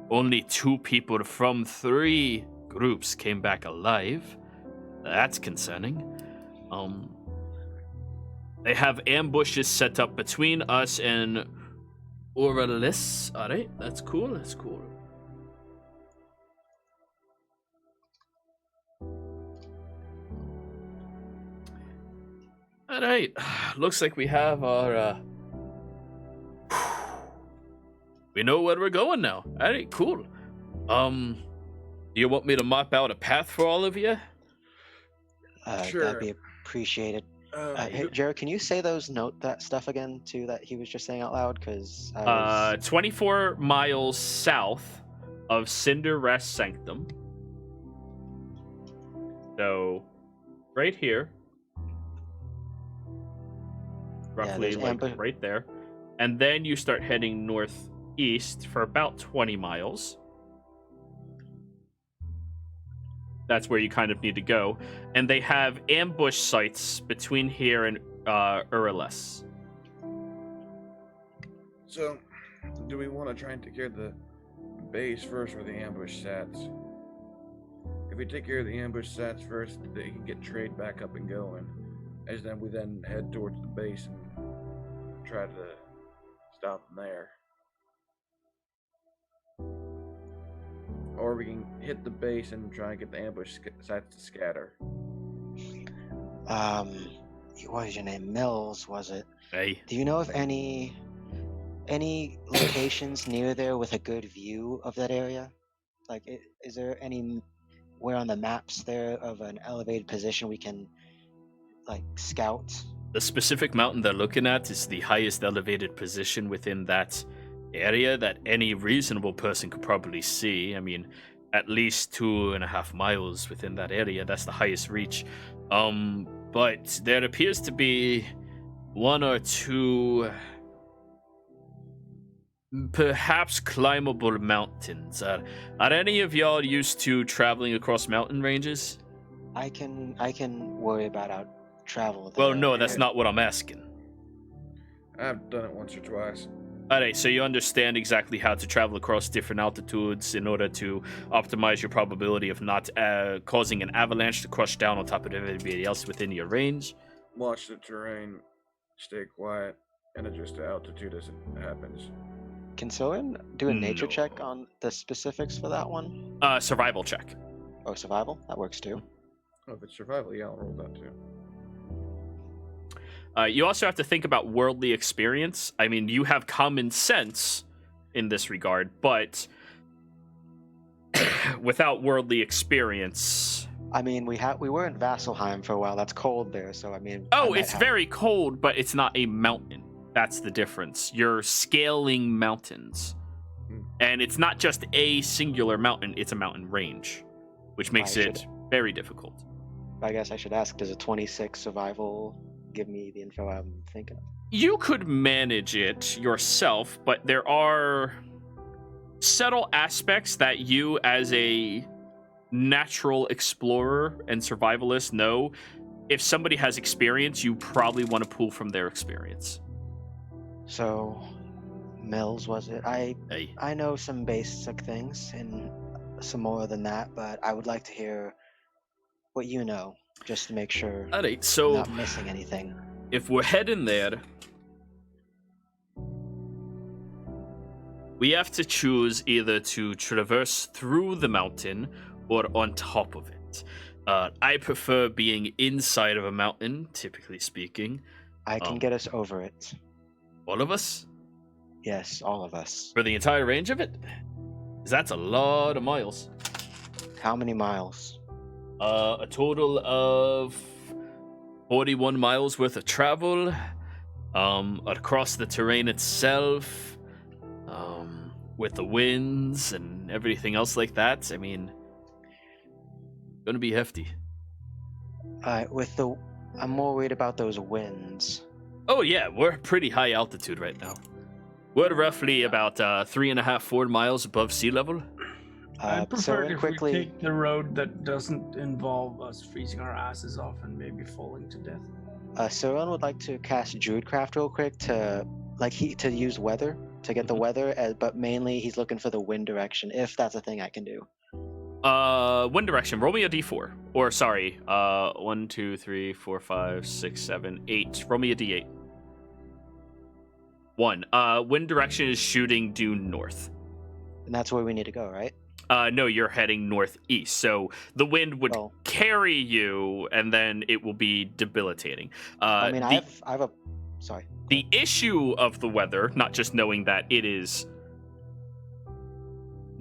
Speaker 1: Only 2 people from 3 groups came back alive. That's concerning. They have ambushes set up between us and Oralis. Alright, that's cool, that's cool. Alright, looks like we have our, we know where we're going now. Alright, cool. Do you want me to map out a path for all of you?
Speaker 5: Sure.
Speaker 2: That'd be appreciated. Hey, Jared, can you say that stuff again too that he was just saying out loud? Because
Speaker 1: 24 miles south of Cinder Rest Sanctum. So, right here. Roughly, right there. And then you start heading northeast for about 20 miles. That's where you kind of need to go. And they have ambush sites between here and Uriles.
Speaker 5: So, do we want to try and take care of the base first or the ambush sats? If we take care of the ambush sats first, they can get trade back up and going. As then we then head towards the base and try to stop them there. Or we can hit the base and try and get the ambush sites to scatter.
Speaker 2: What was your name? Mills, was it?
Speaker 1: Hey.
Speaker 2: Do you know of any locations near there with a good view of that area? Like, is there anywhere on the maps there of an elevated position we can, like, scout?
Speaker 1: The specific mountain they're looking at is the highest elevated position within that area that any reasonable person could probably see. I mean, at least 2.5 miles within that area. That's the highest reach. But there appears to be 1 or 2 perhaps climbable mountains. Are any of y'all used to traveling across mountain ranges?
Speaker 2: I can worry about our travel there.
Speaker 1: Well, no, that's not what I'm asking.
Speaker 5: I've done it once or twice.
Speaker 1: Alright, so you understand exactly how to travel across different altitudes in order to optimize your probability of not causing an avalanche to crush down on top of everybody else within your range.
Speaker 5: Watch the terrain, stay quiet, and adjust to altitude as it happens.
Speaker 2: Can Soren do a nature
Speaker 1: No.
Speaker 2: check on the specifics for that one?
Speaker 1: Survival check.
Speaker 2: Oh, survival? That works too.
Speaker 5: Oh, if it's survival, yeah, I'll roll that too.
Speaker 1: You also have to think about worldly experience. I mean, you have common sense in this regard, but without worldly experience...
Speaker 2: I mean, we were in Vasselheim for a while. That's cold there, so I mean...
Speaker 1: Oh, it's very cold, but it's not a mountain. That's the difference. You're scaling mountains. And it's not just a singular mountain, it's a mountain range, which makes it very difficult.
Speaker 2: I guess I should ask, does a 26 survival give me the info I'm thinking of?
Speaker 1: You could manage it yourself, but there are subtle aspects that you, as a natural explorer and survivalist, know. If somebody has experience, you probably want to pull from their experience.
Speaker 2: So, Mills, was it?
Speaker 1: Hey.
Speaker 2: I know some basic things and some more than that, but I would like to hear what you know, just to make sure
Speaker 1: Alright, so
Speaker 2: I'm not missing anything.
Speaker 1: if we're heading there, we have to choose either to traverse through the mountain or on top of it. I prefer being inside of a mountain, typically speaking.
Speaker 2: I can get us over it.
Speaker 1: All of us?
Speaker 2: Yes, all of us.
Speaker 1: For the entire range of it? 'Cause that's a lot of miles.
Speaker 2: How many miles?
Speaker 1: A total of 41 miles worth of travel, across the terrain itself, with the winds and everything else like that. I mean, gonna be hefty.
Speaker 2: I'm more worried about those winds.
Speaker 1: Oh yeah, we're pretty high altitude right now. We're roughly about 3.5, 4 miles above sea level.
Speaker 4: I'd prefer
Speaker 2: Soren,
Speaker 4: if
Speaker 2: quickly,
Speaker 4: we take the road that doesn't involve us freezing our asses off and maybe falling to death.
Speaker 2: Soren would like to cast Druidcraft real quick to like to use weather to get the
Speaker 1: Mhm.
Speaker 2: weather, but mainly he's looking for the wind direction. If that's a thing I can do.
Speaker 1: Wind direction. Roll me a d4. Or sorry, 1, 2, 3, 4, 5, 6, 7, 8. Roll me a d8. 1. Wind direction is shooting due north.
Speaker 2: And that's where we need to go, right?
Speaker 1: No, you're heading northeast. So the wind would
Speaker 2: Oh.
Speaker 1: carry you, and then it will be debilitating.
Speaker 2: I mean,
Speaker 1: the,
Speaker 2: I have a. Sorry.
Speaker 1: the issue of the weather, not just knowing that it is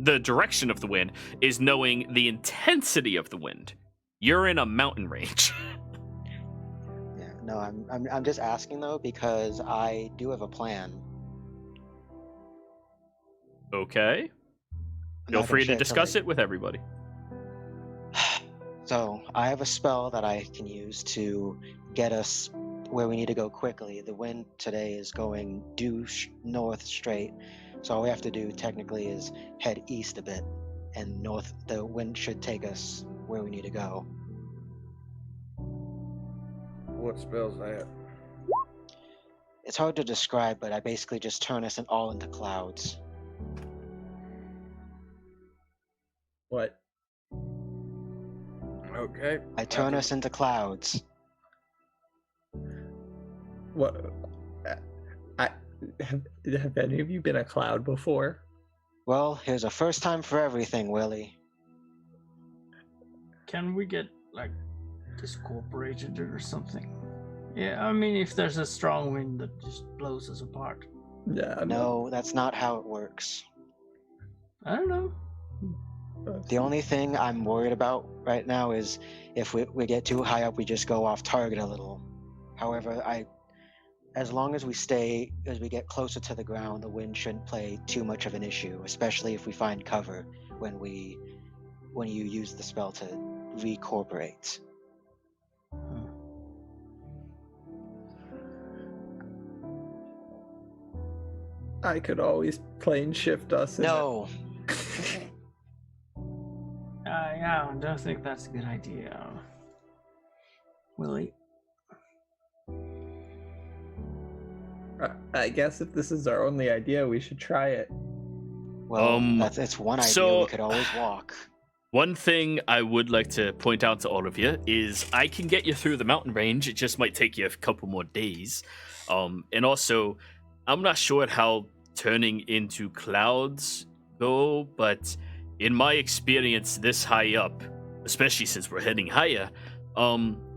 Speaker 1: the direction of the wind, is knowing the intensity of the wind. You're in a mountain range.
Speaker 2: Yeah. No, I'm just asking though because I do have a plan.
Speaker 1: Okay.
Speaker 2: I'm
Speaker 1: Feel
Speaker 2: not gonna
Speaker 1: free to
Speaker 2: share till
Speaker 1: discuss
Speaker 2: I-
Speaker 1: it with everybody.
Speaker 2: So I have a spell that I can use to get us where we need to go quickly. The wind today is going due north straight, so all we have to do technically is head east a bit, and north. The wind should take us where we need to go.
Speaker 5: What spell's that?
Speaker 2: It's hard to describe, but I basically just turn us all into clouds.
Speaker 3: What?
Speaker 5: Okay.
Speaker 2: I turn us into clouds.
Speaker 3: What? I have any of you been a cloud before?
Speaker 2: Well, here's a first time for everything, Willie.
Speaker 4: Can we get like discorporated or something? Yeah, I mean, if there's a strong wind that just blows us apart.
Speaker 3: Yeah.
Speaker 2: No, that's not how it works.
Speaker 4: I don't know.
Speaker 2: The only thing I'm worried about right now is if we get too high up, we just go off target a little. However, as long as we get closer to the ground, the wind shouldn't play too much of an issue, especially if we find cover when you use the spell to recorporate.
Speaker 3: I could always plane shift us.
Speaker 2: No,
Speaker 4: Yeah, I don't think that's a good idea. Willie?
Speaker 3: I guess if this is our only idea, we should try it.
Speaker 2: well, it's one idea.
Speaker 1: so-
Speaker 2: We could always walk.
Speaker 1: One thing I would like to point out to all of you is I can get you through the mountain range. It just might take you a couple more days. And also, I'm not sure how turning into clouds go, but in my experience this high up, especially since we're heading higher,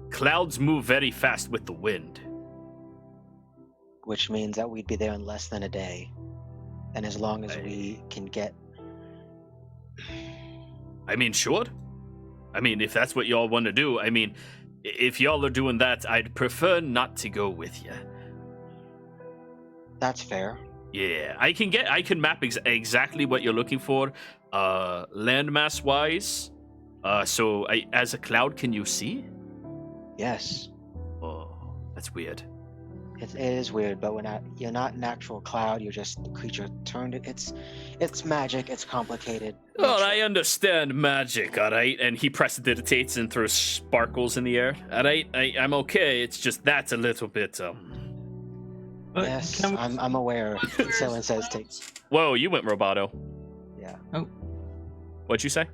Speaker 1: clouds move very fast with the wind.
Speaker 2: Which means that we'd be there in less than a day. And as long as we can get...
Speaker 1: I mean, sure. I mean, if that's what y'all want to do, I mean, if y'all are doing that, I'd prefer not to go with you.
Speaker 2: That's fair.
Speaker 1: Yeah, I can map exactly what you're looking for, landmass wise. So as a cloud, can you see?
Speaker 2: Yes.
Speaker 1: Oh, that's weird.
Speaker 2: It is weird, but you're not an actual cloud, you're just the creature turned it. It's magic, it's complicated.
Speaker 1: Well, I understand magic, alright? And he precipitates and throws sparkles in the air. Alright, I'm okay. It's just that's a little bit
Speaker 4: But
Speaker 2: Yes,
Speaker 4: can we-
Speaker 2: I'm aware. Someone says take.
Speaker 1: Whoa, you went roboto.
Speaker 2: Yeah.
Speaker 1: What'd you say?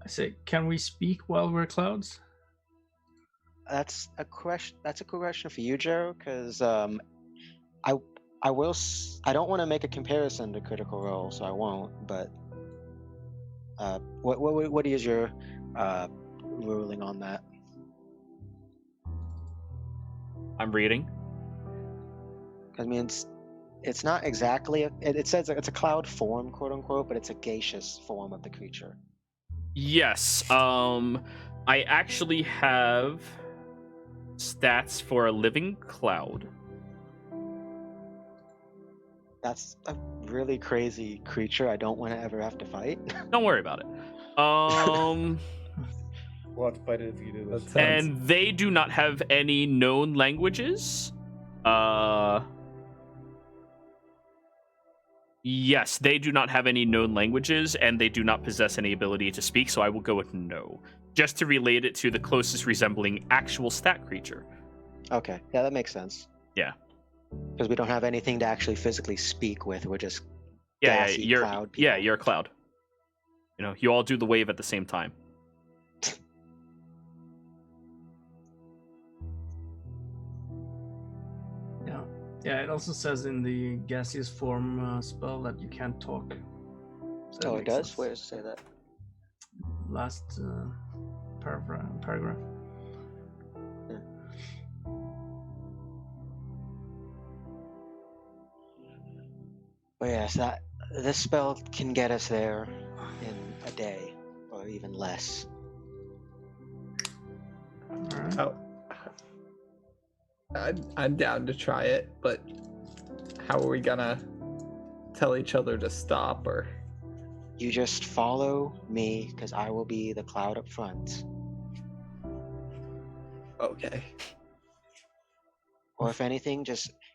Speaker 4: I say, can we speak while we're clouds?
Speaker 2: That's a question. That's a question for you, Joe, because I don't want to make a comparison to Critical Role, so I won't. But what is your ruling on that?
Speaker 1: I'm reading.
Speaker 2: I mean, it's not exactly. It says it's a cloud form, quote unquote, but it's a gaseous form of the creature.
Speaker 1: Yes. I actually have stats for a living cloud.
Speaker 2: That's a really crazy creature. I don't want to ever have to fight.
Speaker 1: Don't worry about it.
Speaker 5: We'll have to fight it if you do this.
Speaker 3: That sounds-
Speaker 1: And they do not have any known languages. Yes, they do not have any known languages, and they do not possess any ability to speak, so I will go with no. Just to relate it to the closest resembling actual stat creature.
Speaker 2: Okay, yeah, that makes sense.
Speaker 1: Yeah.
Speaker 2: Because we don't have anything to actually physically speak with. We're just
Speaker 1: Yeah,
Speaker 2: gassy
Speaker 1: you're
Speaker 2: cloud people.
Speaker 1: you're a cloud. You know, you all do the wave at the same time.
Speaker 4: Yeah, it also says in the gaseous form spell that you can't talk. So that
Speaker 2: Oh, it
Speaker 4: makes
Speaker 2: does?
Speaker 4: sense.
Speaker 2: Where does it say that?
Speaker 4: Last paragraph.
Speaker 2: But yes, this spell can get us there in a day, or even less.
Speaker 4: All right.
Speaker 3: Oh, I'm down to try it, but how are we gonna tell each other to stop? Or
Speaker 2: You just follow me, because I will be the cloud up front.
Speaker 3: okay,
Speaker 2: Or if anything,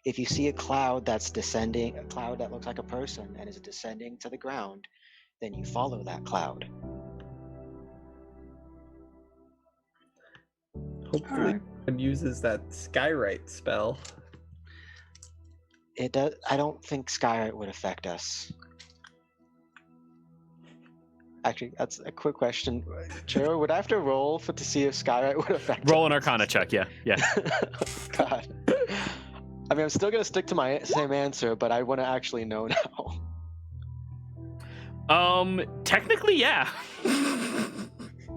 Speaker 2: if you see a cloud that's descending, a cloud that looks like a person and is descending to the ground, then you follow that cloud.
Speaker 3: hopefully
Speaker 4: Alright.
Speaker 3: one uses that skywrite spell.
Speaker 2: It does. I don't think Skyrite would affect us. Actually, that's a quick question. Chiro, would I have to roll to see if Skyrite would affect
Speaker 1: Roll an
Speaker 2: us?
Speaker 1: Arcana check. Yeah.
Speaker 2: God. I mean, I'm still gonna stick to my same answer, but I want to actually know now.
Speaker 1: Technically, yeah.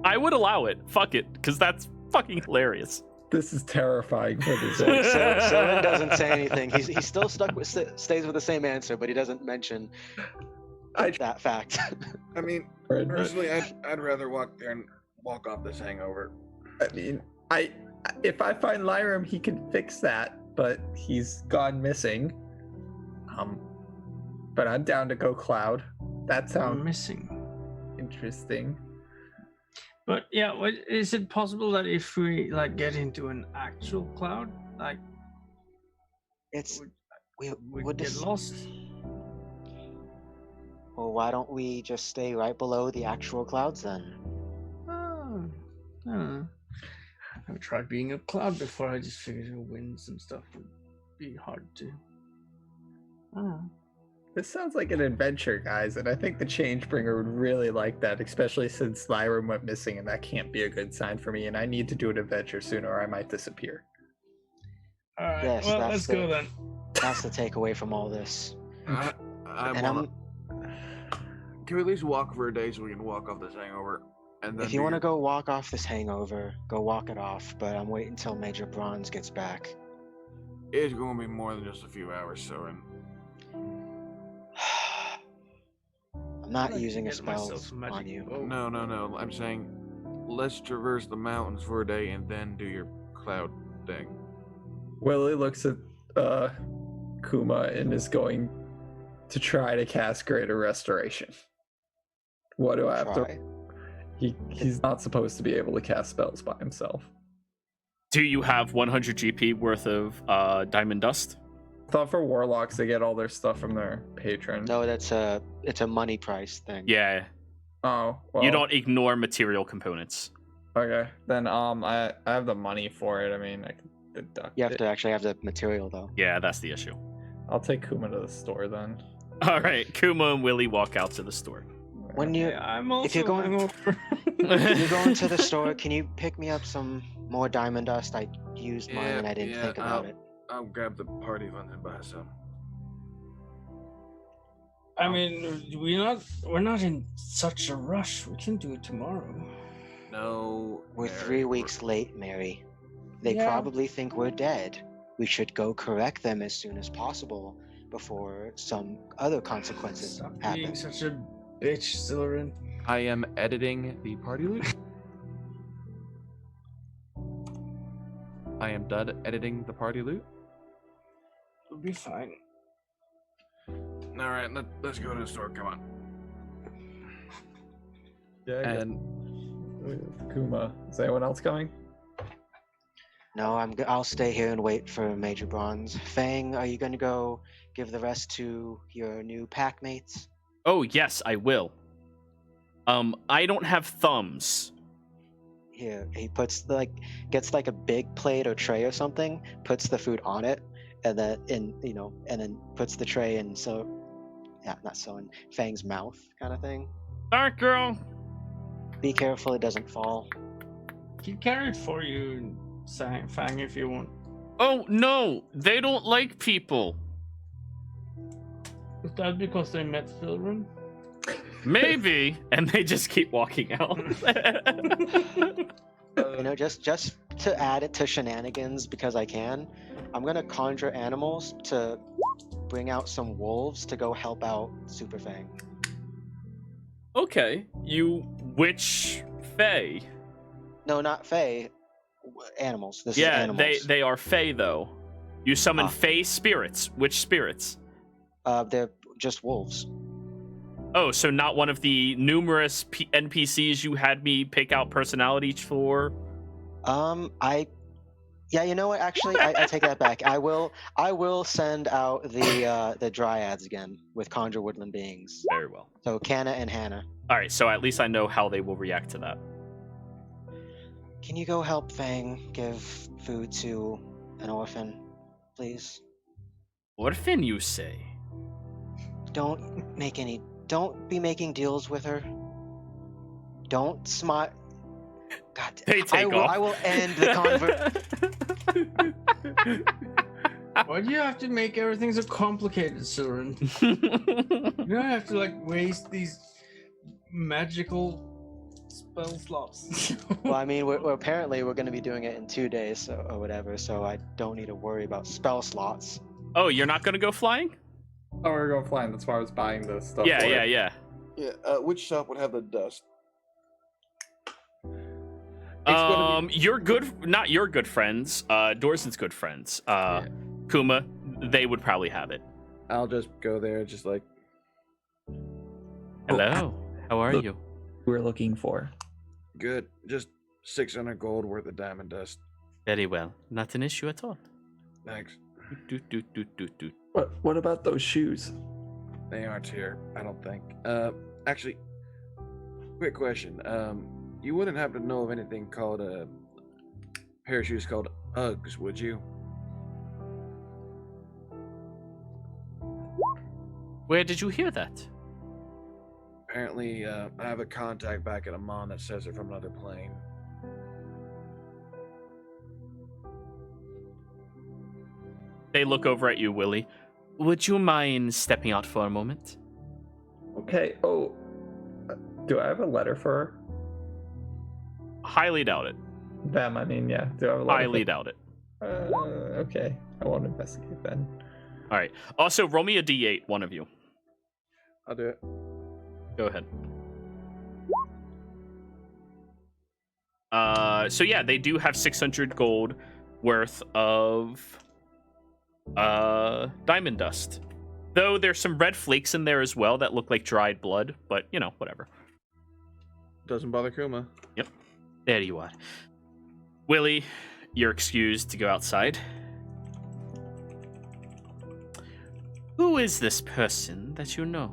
Speaker 1: I would allow it. Fuck it, because that's fucking hilarious.
Speaker 3: This is terrifying for this.
Speaker 2: Sylvan doesn't say anything. He's still stays with the same answer, but he doesn't mention that fact.
Speaker 5: I mean, personally, I'd rather walk there and walk off this hangover.
Speaker 3: I mean, if I find Lyram, he can fix that, but he's gone missing. But I'm down to go cloud. That sounds
Speaker 4: Missing.
Speaker 3: interesting.
Speaker 4: But yeah, is it possible that if we like get into an actual cloud, like
Speaker 2: It's we
Speaker 4: we
Speaker 2: would
Speaker 4: get
Speaker 2: just
Speaker 4: lost?
Speaker 2: Well, why don't we just stay right below the actual clouds then?
Speaker 4: Oh, I don't know. I've tried being a cloud before. I just figured winds and stuff would be hard to. I don't know.
Speaker 3: This sounds like an adventure, guys, and I think the Changebringer would really like that, especially since Lyram went missing, and that can't be a good sign for me, and I need to do an adventure sooner or I might disappear.
Speaker 4: All right,
Speaker 2: Yes,
Speaker 4: well,
Speaker 2: that's
Speaker 4: let's go then.
Speaker 2: That's the takeaway from all this.
Speaker 5: I
Speaker 2: And
Speaker 5: wanna. Can we at least walk for a day so we can walk off this hangover? And then
Speaker 2: If you want to go walk off this hangover, go walk it off. But I'm waiting until Major Bronze gets back.
Speaker 5: it's going to be more than just a few hours, so
Speaker 2: I'm not
Speaker 4: I like to
Speaker 2: using a
Speaker 4: get
Speaker 2: spell
Speaker 4: myself a magic
Speaker 2: on you.
Speaker 4: bow.
Speaker 5: no. I'm saying let's traverse the mountains for a day and then do your cloud thing.
Speaker 3: Willie looks at Kuma and is going to try to cast Greater Restoration. What do I have
Speaker 2: Try.
Speaker 3: to... He's not supposed to be able to cast spells by himself.
Speaker 1: Do you have 100 GP worth of diamond dust?
Speaker 3: I thought for warlocks they get all their stuff from their patron.
Speaker 2: No, it's a money price thing.
Speaker 1: Yeah.
Speaker 3: Oh, well.
Speaker 1: You don't ignore material components.
Speaker 3: Okay, then I have the money for it. I mean, I can deduct
Speaker 2: You have
Speaker 3: it.
Speaker 2: to actually have the material though.
Speaker 1: Yeah, that's the issue.
Speaker 3: I'll take Kuma to the store then.
Speaker 1: All right, Kuma and Willie walk out to the store.
Speaker 2: When you
Speaker 4: I'm also
Speaker 2: if you're going
Speaker 4: hungover.
Speaker 2: if you're going to the store, can you pick me up some more diamond dust? I used mine and I didn't think about it.
Speaker 5: I'll grab the party fund and buy some.
Speaker 4: I mean, we're not in such a rush. We can do it tomorrow.
Speaker 5: No.
Speaker 2: We're
Speaker 5: Mary,
Speaker 2: 3 weeks late, Mary. They
Speaker 4: Yeah.
Speaker 2: probably think we're dead. We should go correct them as soon as possible before some other consequences
Speaker 4: Stop
Speaker 2: happen.
Speaker 4: being such a bitch, Silurin.
Speaker 5: I am editing the party loot. I am done editing the party loot.
Speaker 4: We'll be fine.
Speaker 5: All right, let's go to the store. Come on.
Speaker 3: Yeah,
Speaker 5: And
Speaker 3: Kuma. Is anyone else coming?
Speaker 2: No, I'll stay here and wait for Major Bronze. Fang, are you going to go give the rest to your new pack mates?
Speaker 1: Oh, yes, I will. I don't have thumbs.
Speaker 2: Here, he puts gets like a big plate or tray or something, puts the food on it, and then puts the tray in in Fang's mouth, kind of thing.
Speaker 1: Alright, girl.
Speaker 2: Be careful it doesn't fall.
Speaker 4: He carried for you, Fang, if you want.
Speaker 1: Oh no, they don't like people.
Speaker 4: Is that because they met children?
Speaker 1: Maybe, and they just keep walking out.
Speaker 2: Just to add it to shenanigans because I can, I'm gonna conjure animals to bring out some wolves to go help out Super Fang.
Speaker 1: Okay, which Fae?
Speaker 2: No, not Fae. Animals. This is
Speaker 1: Yeah,
Speaker 2: animals.
Speaker 1: they are Fae though. You summon
Speaker 2: Ah.
Speaker 1: Fae spirits. Which spirits?
Speaker 2: They're just wolves.
Speaker 1: Oh, so not one of the numerous NPCs you had me pick out personalities for?
Speaker 2: You know what? Actually, I take that back. I will send out the dryads again with conjure woodland beings.
Speaker 1: Very well.
Speaker 2: So Kanna and Hannah.
Speaker 1: All right, so at least I know how they will react to that.
Speaker 2: Can you go help Fang give food to an orphan, please?
Speaker 1: Orphan, you say?
Speaker 2: Don't be making deals with her. Don't smile. God,
Speaker 1: They take off.
Speaker 2: I will end the conversation.
Speaker 4: Why do you have to make everything so complicated, Surin? You don't have to waste these magical spell slots.
Speaker 2: Well, I mean, we're apparently going to be doing it in 2 days, or whatever. So I don't need to worry about spell slots.
Speaker 1: Oh, you're not gonna go flying?
Speaker 3: Oh, we're going flying. That's why I was buying the stuff.
Speaker 1: Yeah,
Speaker 3: for
Speaker 1: yeah,
Speaker 3: it.
Speaker 1: yeah.
Speaker 5: Yeah, which shop would have the dust?
Speaker 1: Your not your good friends, Dorsen's good friends, Kuma, they would probably have it.
Speaker 5: I'll just go there, just like,
Speaker 1: Hello, how are
Speaker 6: Look.
Speaker 1: you?
Speaker 6: We're looking for.
Speaker 5: good, just 600 gold worth of diamond dust.
Speaker 1: Very well, not an issue at all.
Speaker 5: Thanks.
Speaker 1: Do.
Speaker 6: What about those shoes?
Speaker 5: They aren't here, I don't think. Actually, quick question. You wouldn't happen to know of anything called a pair of shoes called Uggs, would you?
Speaker 1: Where did you hear that?
Speaker 5: Apparently, I have a contact back at Amon that says they're from another plane.
Speaker 1: They look over at you, Willie. Would you mind stepping out for a moment?
Speaker 3: Okay. Oh, do I have a letter for her?
Speaker 1: Highly doubt it.
Speaker 3: Them, I mean, yeah. Do I have a letter?
Speaker 1: Highly doubt it.
Speaker 3: Okay. I won't investigate then.
Speaker 1: All right. Also, roll me a d8, one of you.
Speaker 5: I'll do it.
Speaker 1: Go ahead. So yeah, they do have 600 gold worth of diamond dust. Though there's some red flakes in there as well that look like dried blood, but whatever.
Speaker 5: Doesn't bother Kuma.
Speaker 1: There you are. Willie, you're excused to go outside. Who is this person that you know?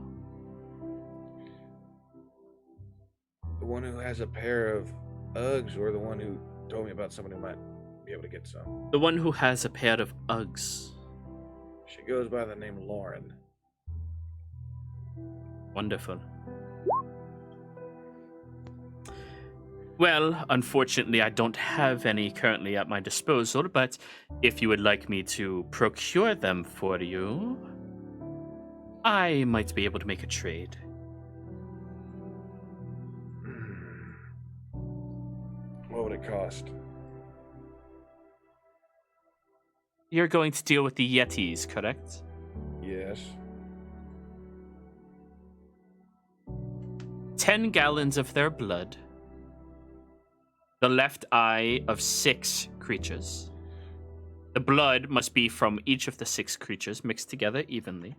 Speaker 5: The one who has a pair of Uggs, or the one who told me about someone who might be able to get some?
Speaker 1: The one who has a pair of Uggs.
Speaker 5: She goes by the name Lauren.
Speaker 1: Wonderful. Well, unfortunately, I don't have any currently at my disposal, but if you would like me to procure them for you, I might be able to make a trade.
Speaker 5: What would it cost?
Speaker 1: You're going to deal with the Yetis, correct?
Speaker 5: Yes.
Speaker 1: 10 gallons of their blood. The left eye of 6 creatures. The blood must be from each of the 6 creatures mixed together evenly.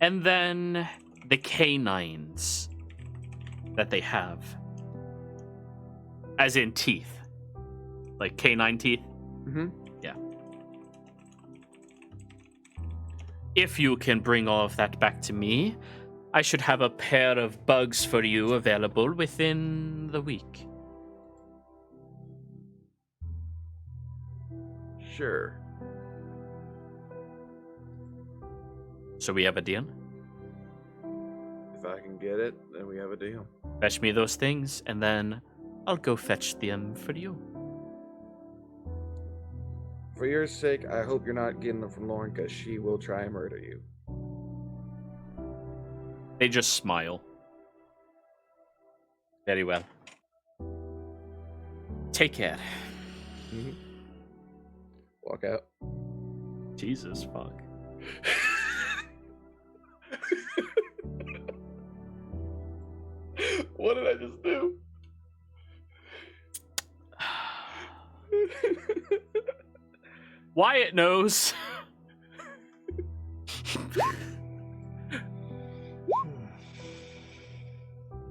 Speaker 1: And then the canines that they have. As in teeth. Like canine teeth.
Speaker 5: Mm-hmm.
Speaker 1: Yeah. If you can bring all of that back to me, I should have a pair of bugs for you available within the week.
Speaker 5: Sure.
Speaker 1: So we have a deal?
Speaker 5: If I can get it, then we have a deal.
Speaker 1: Fetch me those things, and then I'll go fetch them for you.
Speaker 5: For your sake, I hope you're not getting them from Lauren, because she will try and murder you.
Speaker 1: They just smile. Very well. Take care.
Speaker 5: Walk out.
Speaker 1: Jesus fuck.
Speaker 5: What did I just do?
Speaker 1: Wyatt knows.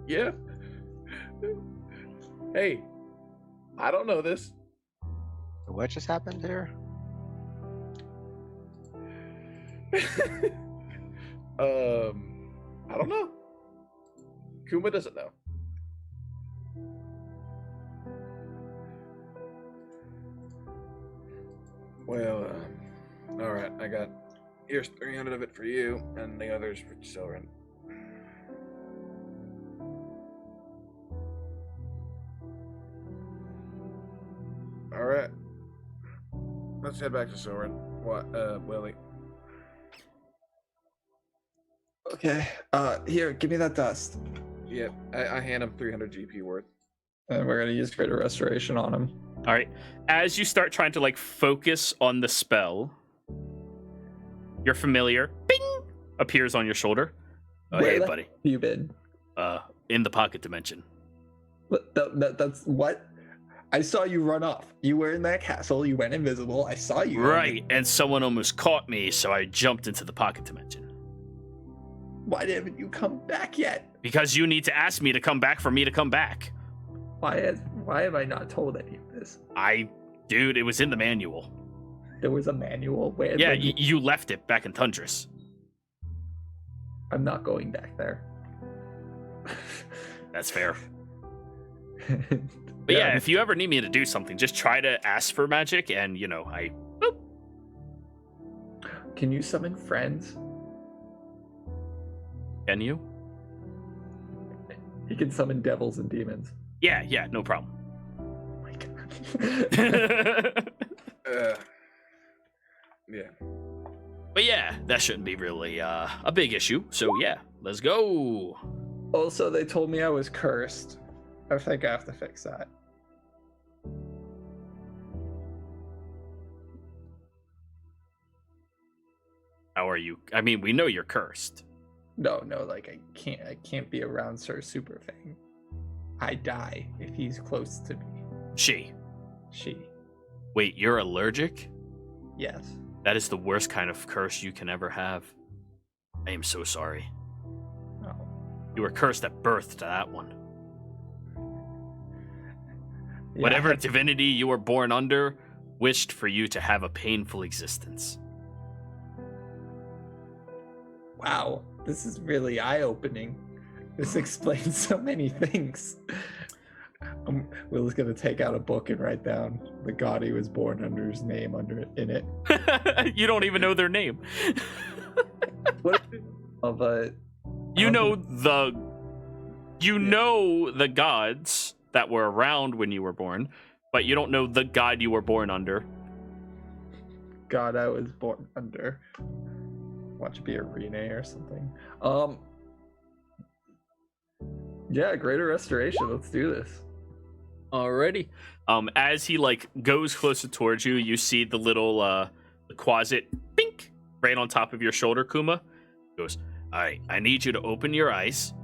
Speaker 5: Yeah. Hey, I don't know this.
Speaker 2: What just happened here?
Speaker 5: I don't know. Kuma doesn't know. Well, all right. Here's 300 of it for you, and the others for Soren. All right. Let's head back to Soren. What, Willie?
Speaker 3: Okay. Here, give me that dust.
Speaker 5: Yep, I hand him 300 GP worth.
Speaker 3: And we're gonna use Greater Restoration on him.
Speaker 1: All right. As you start trying to like focus on the spell, your familiar bing appears on your shoulder. Oh,
Speaker 3: Where
Speaker 1: hey,
Speaker 3: the
Speaker 1: buddy.
Speaker 3: f- you been?
Speaker 1: In the pocket dimension.
Speaker 3: That's what? I saw you run off. You were in that castle. You went invisible. I saw you.
Speaker 1: Right, and someone almost caught me, so I jumped into the pocket dimension.
Speaker 3: Why haven't you come back yet?
Speaker 1: Because you need to ask me to come back for me to come back.
Speaker 3: Why have I not told any of this?
Speaker 1: Dude, it was in the manual.
Speaker 3: There was a manual where.
Speaker 1: Yeah, you left it back in Tundris.
Speaker 3: I'm not going back there.
Speaker 1: That's fair. But yeah, if you ever need me to do something, just try to ask for magic, and boop.
Speaker 3: Can you summon friends?
Speaker 1: Can you?
Speaker 3: He can summon devils and demons.
Speaker 1: Yeah, no problem.
Speaker 3: Oh my god.
Speaker 5: Yeah.
Speaker 1: But yeah, that shouldn't be really a big issue. So yeah, let's go.
Speaker 3: Also, they told me I was cursed. I think I have to fix that.
Speaker 1: How are you? I mean, we know you're cursed.
Speaker 3: No, like I can't be around Sir Superfang. I die if he's close to me.
Speaker 1: She.
Speaker 3: Wait,
Speaker 1: you're allergic?
Speaker 3: yes.
Speaker 1: That is the worst kind of curse you can ever have. I am so sorry.
Speaker 3: No.
Speaker 1: You were cursed at birth to that one.
Speaker 3: Yeah,
Speaker 1: Whatever divinity you were born under wished for you to have a painful existence.
Speaker 3: Wow, this is really eye-opening. This explains so many things. Will's gonna take out a book and write down the god he was born under's name in it.
Speaker 1: You don't even know their name.
Speaker 3: What? But
Speaker 1: You know the gods that were around when you were born, but you don't know the god you were born under.
Speaker 3: God I was born under. Want to be a Rene or something? Yeah, Greater Restoration. Let's do this.
Speaker 1: Alrighty. As he goes closer towards you, you see the little the closet bink right on top of your shoulder, Kuma. He goes, alright, I need you to open your eyes.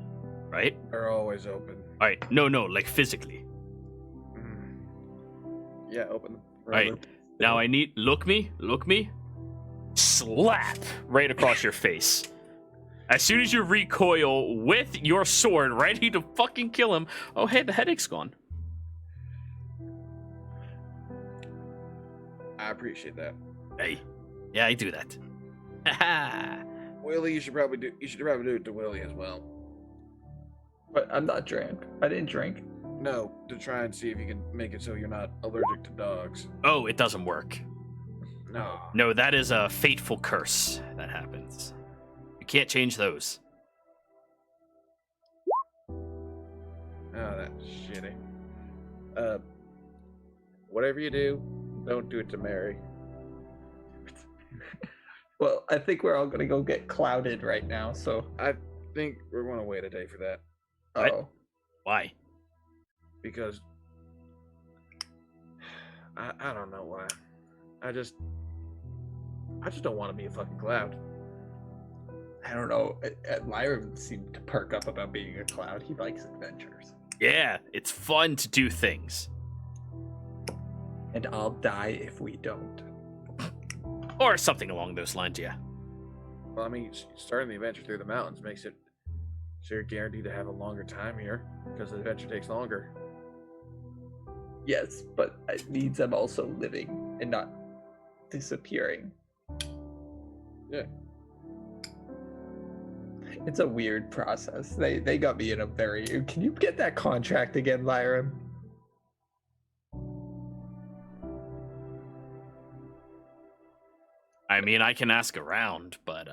Speaker 1: Right?
Speaker 5: They're always open.
Speaker 1: Alright, no, like physically.
Speaker 5: Yeah, open them.
Speaker 1: Alright. Now I need look me. Slap right across your face. As soon as you recoil with your sword, ready to fucking kill him. Oh, hey, the headache's gone.
Speaker 5: I appreciate that.
Speaker 1: Hey, yeah, I do that. Haha.
Speaker 5: Willie, you should probably do it to Willie as well.
Speaker 3: But I'm not drunk. I didn't drink.
Speaker 5: No, to try and see if you can make it so you're not allergic to dogs.
Speaker 1: Oh, it doesn't work.
Speaker 5: No.
Speaker 1: No, that is a fateful curse that happens. You can't change those.
Speaker 5: Oh, that's shitty. Whatever you do, don't do it to Mary.
Speaker 3: Well, I think we're all gonna go get clouded right now. So,
Speaker 5: I think we're going to wait a day for that
Speaker 1: What?
Speaker 3: oh,
Speaker 1: Why?
Speaker 5: because I don't know why. I just don't want to be a fucking cloud.
Speaker 3: I don't know. Lyra seemed to perk up about being a cloud. He likes adventures,
Speaker 1: Yeah, it's fun to do things.
Speaker 3: and I'll die if we don't.
Speaker 1: Or something along those lines, yeah.
Speaker 5: Well, I mean, starting the adventure through the mountains makes it so you're guaranteed to have a longer time here because the adventure takes longer.
Speaker 3: Yes, but it means I'm also living and not disappearing.
Speaker 5: Yeah.
Speaker 3: It's a weird process. They got me in a very. Can you get that contract again, Lyra?
Speaker 1: I mean, I can ask around, but,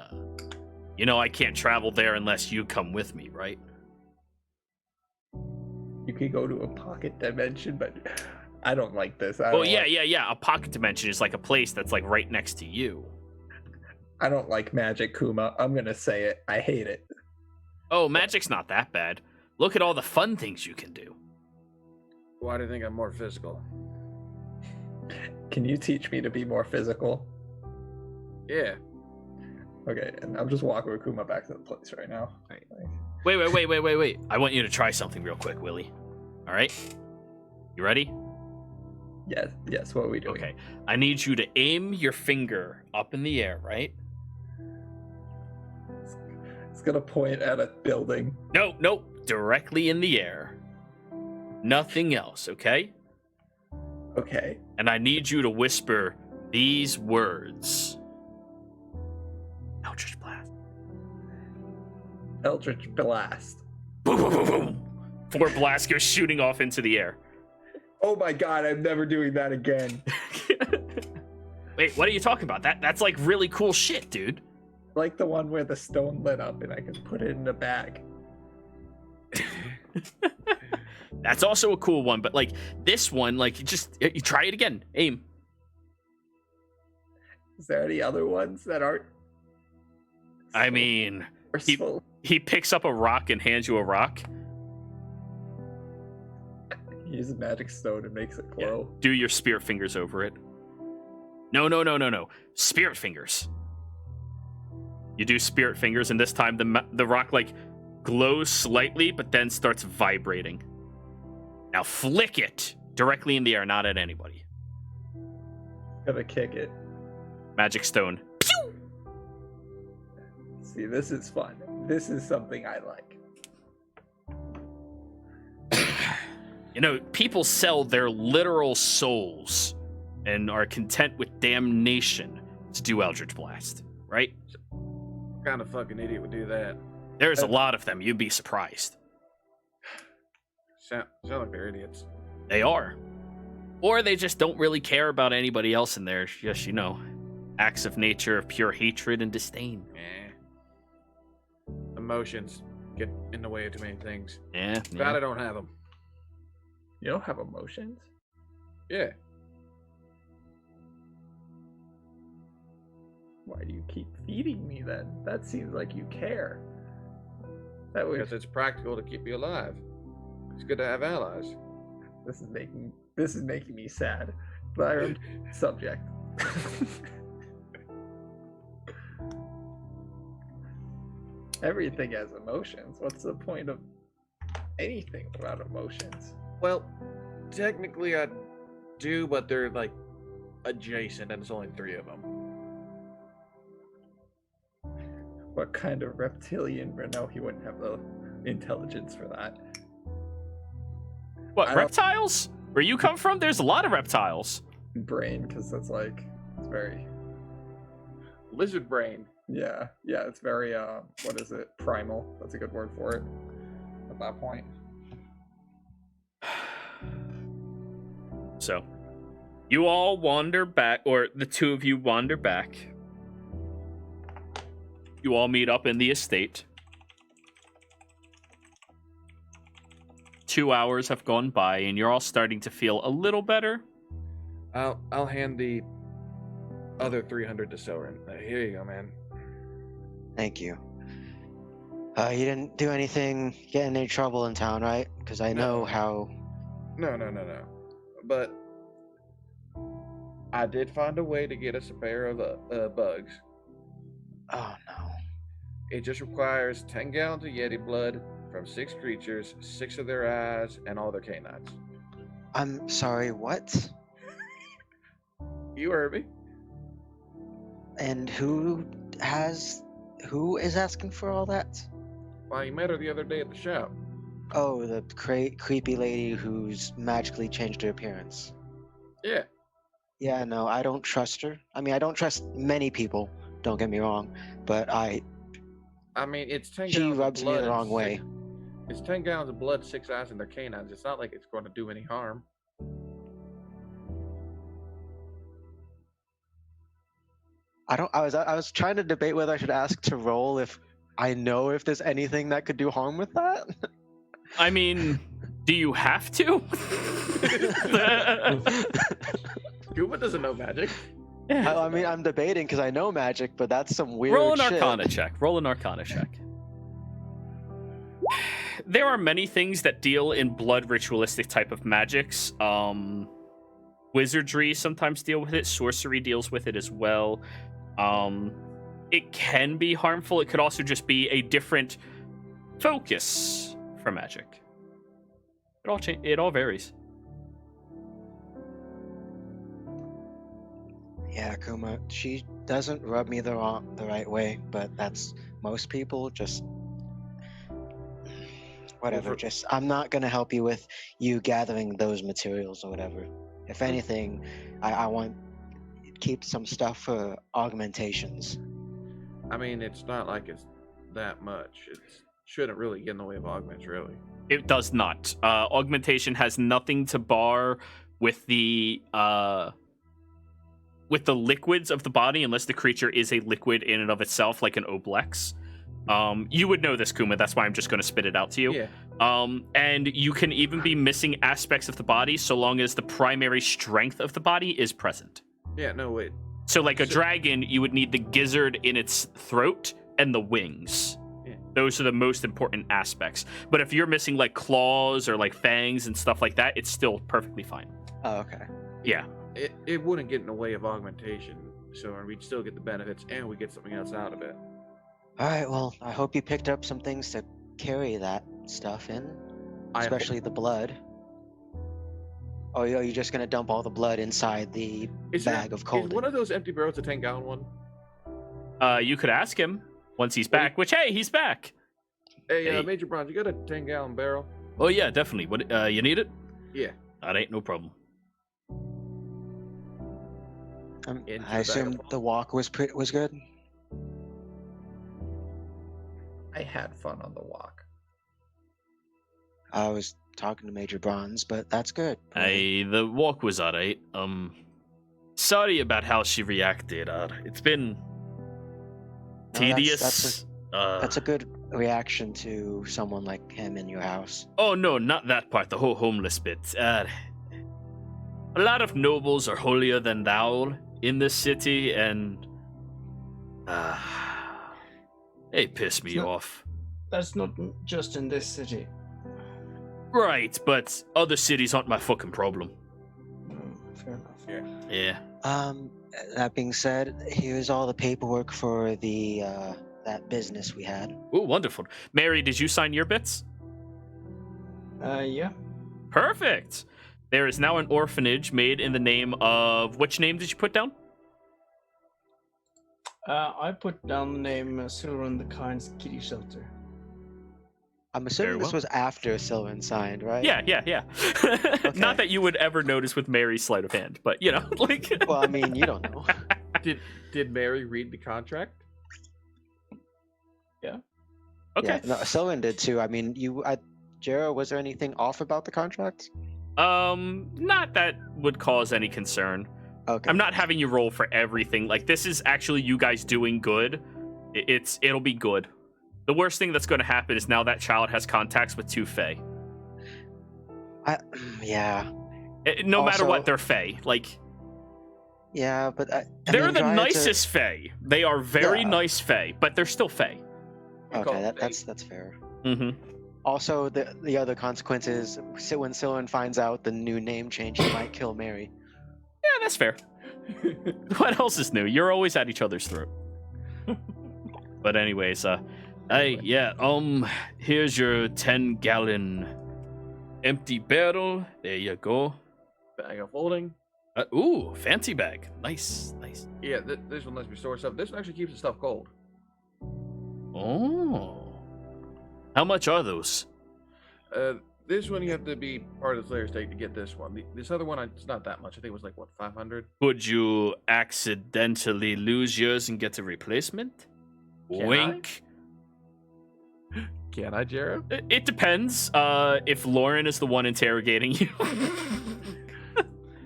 Speaker 1: you know, I can't travel there unless you come with me, right?
Speaker 3: You could go to a pocket dimension, but I don't like this. I
Speaker 1: Well,
Speaker 3: don't
Speaker 1: yeah. A pocket dimension is like a place that's like right next to you.
Speaker 3: I don't like magic, Kuma. I'm gonna say it. I hate it.
Speaker 1: Oh, magic's not that bad. Look at all the fun things you can do.
Speaker 5: Why do you think I'm more physical?
Speaker 3: Can you teach me to be more physical?
Speaker 5: Yeah.
Speaker 3: Okay, and I'm just walking with Kuma back to the place right now.
Speaker 1: Right.
Speaker 3: Like,
Speaker 1: Wait. I want you to try something real quick, Willie. All right? You ready?
Speaker 3: yes. What are we doing?
Speaker 1: Okay. I need you to aim your finger up in the air, right?
Speaker 3: It's gonna point at a building.
Speaker 1: No. Directly in the air. Nothing else, okay?
Speaker 3: Okay.
Speaker 1: And I need you to whisper these words. Eldritch Blast.
Speaker 3: Eldritch Blast.
Speaker 1: Boom, boom, boom, boom. 4 blasts go shooting off into the air.
Speaker 3: Oh my god, I'm never doing that again.
Speaker 1: Wait, what are you talking about? That's like really cool shit, dude.
Speaker 3: Like the one where the stone lit up and I can put it in a bag.
Speaker 1: That's also a cool one, but like this one, like you try it again. Aim.
Speaker 3: Is there any other ones that aren't?
Speaker 1: I mean,
Speaker 3: forceful?
Speaker 1: he picks up a rock and hands you a rock.
Speaker 3: He uses magic stone and makes it glow.
Speaker 1: Do your spirit fingers over it. No. Spirit fingers. You do spirit fingers, and this time the rock like glows slightly, but then starts vibrating. Now flick it directly in the air, not at anybody.
Speaker 3: Gonna kick it.
Speaker 1: Magic stone. Pew!
Speaker 3: See, this is fun. This is something I like.
Speaker 1: You know, people sell their literal souls and are content with damnation to do Eldritch Blast, right?
Speaker 5: What kind of fucking idiot would do that?
Speaker 1: There's a lot of them. You'd be surprised.
Speaker 5: Sound like they're idiots.
Speaker 1: They are. Or they just don't really care about anybody else in there. It's just, you know, acts of nature of pure hatred and disdain.
Speaker 5: Emotions get in the way of too many things.
Speaker 1: Yeah.
Speaker 5: Glad I don't have them.
Speaker 3: You don't have emotions?
Speaker 5: Yeah.
Speaker 3: Why do you keep feeding me then? That seems like you care. That
Speaker 5: Because
Speaker 3: was.
Speaker 5: it's practical to keep you alive. It's good to have allies.
Speaker 3: This is making me sad. Byron, subject. Everything has emotions. What's the point of anything without emotions?
Speaker 5: Well, technically I do, but they're like adjacent, and it's only 3 of them.
Speaker 3: What kind of reptilian? No, he wouldn't have the intelligence for that.
Speaker 1: What,
Speaker 3: I don't-
Speaker 1: reptiles? Where you come from, there's a lot of reptiles.
Speaker 3: Brain, because that's like, it's very,
Speaker 5: Lizard brain.
Speaker 3: yeah, it's very, what is it? Primal. That's a good word for it at that point.
Speaker 1: So, You all wander back, or the two of you wander back. You all meet up in the estate. 2 hours have gone by, and you're all starting to feel a little better.
Speaker 5: I'll hand the other 300 to Soren. Here you go, man.
Speaker 2: Thank you. You didn't do anything, get in any trouble in town, right? Because I know
Speaker 5: No.
Speaker 2: how.
Speaker 5: No. But I did find a way to get us a pair of bugs.
Speaker 2: Oh no.
Speaker 5: It just requires 10 gallons of Yeti blood from 6 creatures, 6 of their eyes, and all their canines.
Speaker 2: I'm sorry. What?
Speaker 5: You heard me.
Speaker 2: And who is asking for all that?
Speaker 5: Well, you met her the other day at the shop.
Speaker 2: Oh, the creepy lady who's magically changed her appearance.
Speaker 5: Yeah.
Speaker 2: Yeah, no, I don't trust her. I mean, I don't trust many people. Don't get me wrong, but
Speaker 5: I mean, it's 10
Speaker 2: she
Speaker 5: gallons
Speaker 2: rubs
Speaker 5: of
Speaker 2: me
Speaker 5: blood
Speaker 2: the
Speaker 5: and
Speaker 2: wrong way.
Speaker 5: It's 10 gallons of blood, 6 eyes, and their canines. It's not like it's going to do any harm.
Speaker 2: I was trying to debate whether I should ask to roll if I know if there's anything that could do harm with that.
Speaker 1: I mean, do you have to?
Speaker 5: Scuba doesn't know magic.
Speaker 2: I mean, I'm debating because I know magic, but that's some weird
Speaker 1: Roll an
Speaker 2: shit.
Speaker 1: Arcana check. Roll an Arcana check. There are many things that deal in blood ritualistic type of magics. Wizardry sometimes deal with it. Sorcery deals with it as well. It can be harmful. It could also just be a different focus for magic. It all varies.
Speaker 2: Yeah, Kuma, she doesn't rub me the right way, but that's most people. Just whatever. Just I'm not gonna help you with you gathering those materials or whatever. If anything, I want keep some stuff for augmentations.
Speaker 5: I mean, it's not like it's that much. It shouldn't really get in the way of augments, really.
Speaker 1: It does not. Augmentation has nothing to bar with the liquids of the body, unless the creature is a liquid in and of itself, like an oblex. You would know this, Kuma. That's why I'm just going to spit it out to you.
Speaker 5: Yeah.
Speaker 1: And you can even be missing aspects of the body so long as the primary strength of the body is present.
Speaker 5: Yeah, no, wait.
Speaker 1: So like a dragon, you would need the gizzard in its throat and the wings.
Speaker 5: Yeah.
Speaker 1: Those are the most important aspects. But if you're missing like claws or like fangs and stuff like that, it's still perfectly fine.
Speaker 2: Oh, okay.
Speaker 1: Yeah.
Speaker 5: It wouldn't get in the way of augmentation, so we'd still get the benefits and we get something else out of it.
Speaker 2: All right. Well, I hope you picked up some things to carry that stuff in, especially the blood. Oh, are you just gonna dump all the blood inside the bag of cold?
Speaker 5: Is one of those empty barrels a 10-gallon one?
Speaker 1: You could ask him once he's back, which, hey, he's back.
Speaker 5: Hey,
Speaker 1: Hey.
Speaker 5: Major Bronze, you got a 10-gallon barrel?
Speaker 1: Oh, yeah, definitely. What, you need it?
Speaker 5: Yeah.
Speaker 1: That ain't no problem.
Speaker 5: Into
Speaker 2: I
Speaker 5: the
Speaker 2: assume
Speaker 5: bag of
Speaker 2: the walk was good.
Speaker 3: I had fun on the walk.
Speaker 2: I was talking to Major Bronze, but that's good.
Speaker 1: Hey, the walk was alright. Sorry about how she reacted. It's been tedious.
Speaker 2: That's a good reaction to someone like him in your house.
Speaker 1: Oh no, not that part. The whole homeless bit. A lot of nobles are holier than thou in this city, and they piss me off.
Speaker 4: That's not just in this city.
Speaker 1: Right, but other cities aren't my fucking problem.
Speaker 4: Fair enough.
Speaker 1: Yeah.
Speaker 2: That being said, here's all the paperwork for the that business we had.
Speaker 1: Oh, wonderful. Mary, did you sign your bits?
Speaker 4: Yeah.
Speaker 1: Perfect. There is now an orphanage made in the name of... Which name did you put down?
Speaker 4: I put down the name Silver the Kind's Kitty Shelter.
Speaker 2: I'm assuming
Speaker 1: Very
Speaker 2: this
Speaker 1: well.
Speaker 2: was after Sylvan signed, right?
Speaker 1: Yeah. Not that you would ever notice with Mary's sleight of hand, but, you know, like...
Speaker 2: Well, I mean, you don't know.
Speaker 5: Did Mary read the contract?
Speaker 1: Okay.
Speaker 2: Yeah, no, Sylvan did too. I mean, Jera, was there anything off about the contract?
Speaker 1: Not that would cause any concern.
Speaker 2: Okay.
Speaker 1: I'm not having you roll for everything. Like, this is actually you guys doing good. It'll be good. The worst thing that's going to happen is now that child has contacts with 2 Fae.
Speaker 2: Yeah.
Speaker 1: No matter
Speaker 2: Also-
Speaker 1: what, they're Fae. Like,
Speaker 2: Yeah, but
Speaker 1: they're the
Speaker 2: Dryads are-
Speaker 1: nicest Fae. They are very
Speaker 2: Yeah.
Speaker 1: nice Fae, but they're still Fae.
Speaker 5: We call
Speaker 2: Okay,
Speaker 5: it
Speaker 2: that's fair.
Speaker 1: Mm-hmm.
Speaker 2: Also, the other consequence is when Sylvan finds out the new name change, he might kill Mary.
Speaker 1: Yeah, that's fair. What else is new? You're always at each other's throat. But anyways, hey, yeah, here's your 10-gallon empty barrel. There you go.
Speaker 5: Bag of holding.
Speaker 1: Ooh, fancy bag. Nice.
Speaker 5: Yeah, this one lets me store stuff. This one actually keeps the stuff cold.
Speaker 1: Oh. How much are those?
Speaker 5: This one you have to be part of the Slayer stake to get this one. This other one, it's not that much. I think it was like, what, 500?
Speaker 1: Could you accidentally lose yours and get a replacement?
Speaker 5: Can I?
Speaker 1: Wink.
Speaker 5: Can I, Jared?
Speaker 1: It depends. If Lauren is the one interrogating you.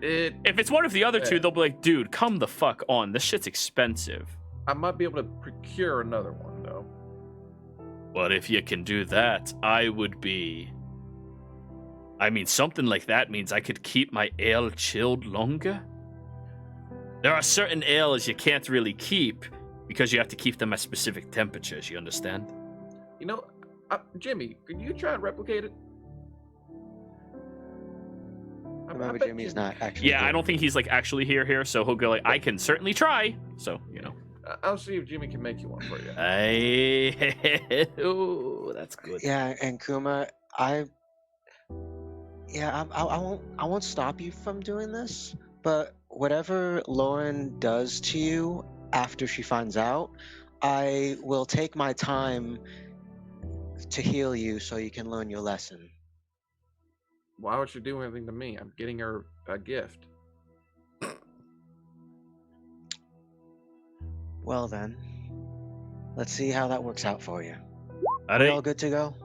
Speaker 1: If it's one of the other two, they'll be like, dude, come the fuck on. This shit's expensive.
Speaker 5: I might be able to procure another one, though.
Speaker 1: But if you can do that, I would be... I mean, something like that means I could keep my ale chilled longer. There are certain ales you can't really keep because you have to keep them at specific temperatures, you understand?
Speaker 5: You know, Jimmy, could you try and replicate it? I
Speaker 2: Remember,
Speaker 5: bet
Speaker 2: Jimmy's
Speaker 5: you-
Speaker 2: not actually.
Speaker 1: Yeah, I
Speaker 2: here.
Speaker 1: don't think he's, like, actually here, so he'll go like, I can certainly try. So, you know.
Speaker 5: I'll see if Jimmy can make you one for you.
Speaker 1: Oh, that's good.
Speaker 2: Yeah, and Kuma, I won't stop you from doing this, but whatever Lauren does to you after she finds out, I will take my time to heal you so you can learn your lesson.
Speaker 5: Why would you do anything to me? I'm getting her a gift.
Speaker 2: Well then, let's see how that works out for you.
Speaker 1: All
Speaker 2: Are we all
Speaker 1: right.
Speaker 2: good to go?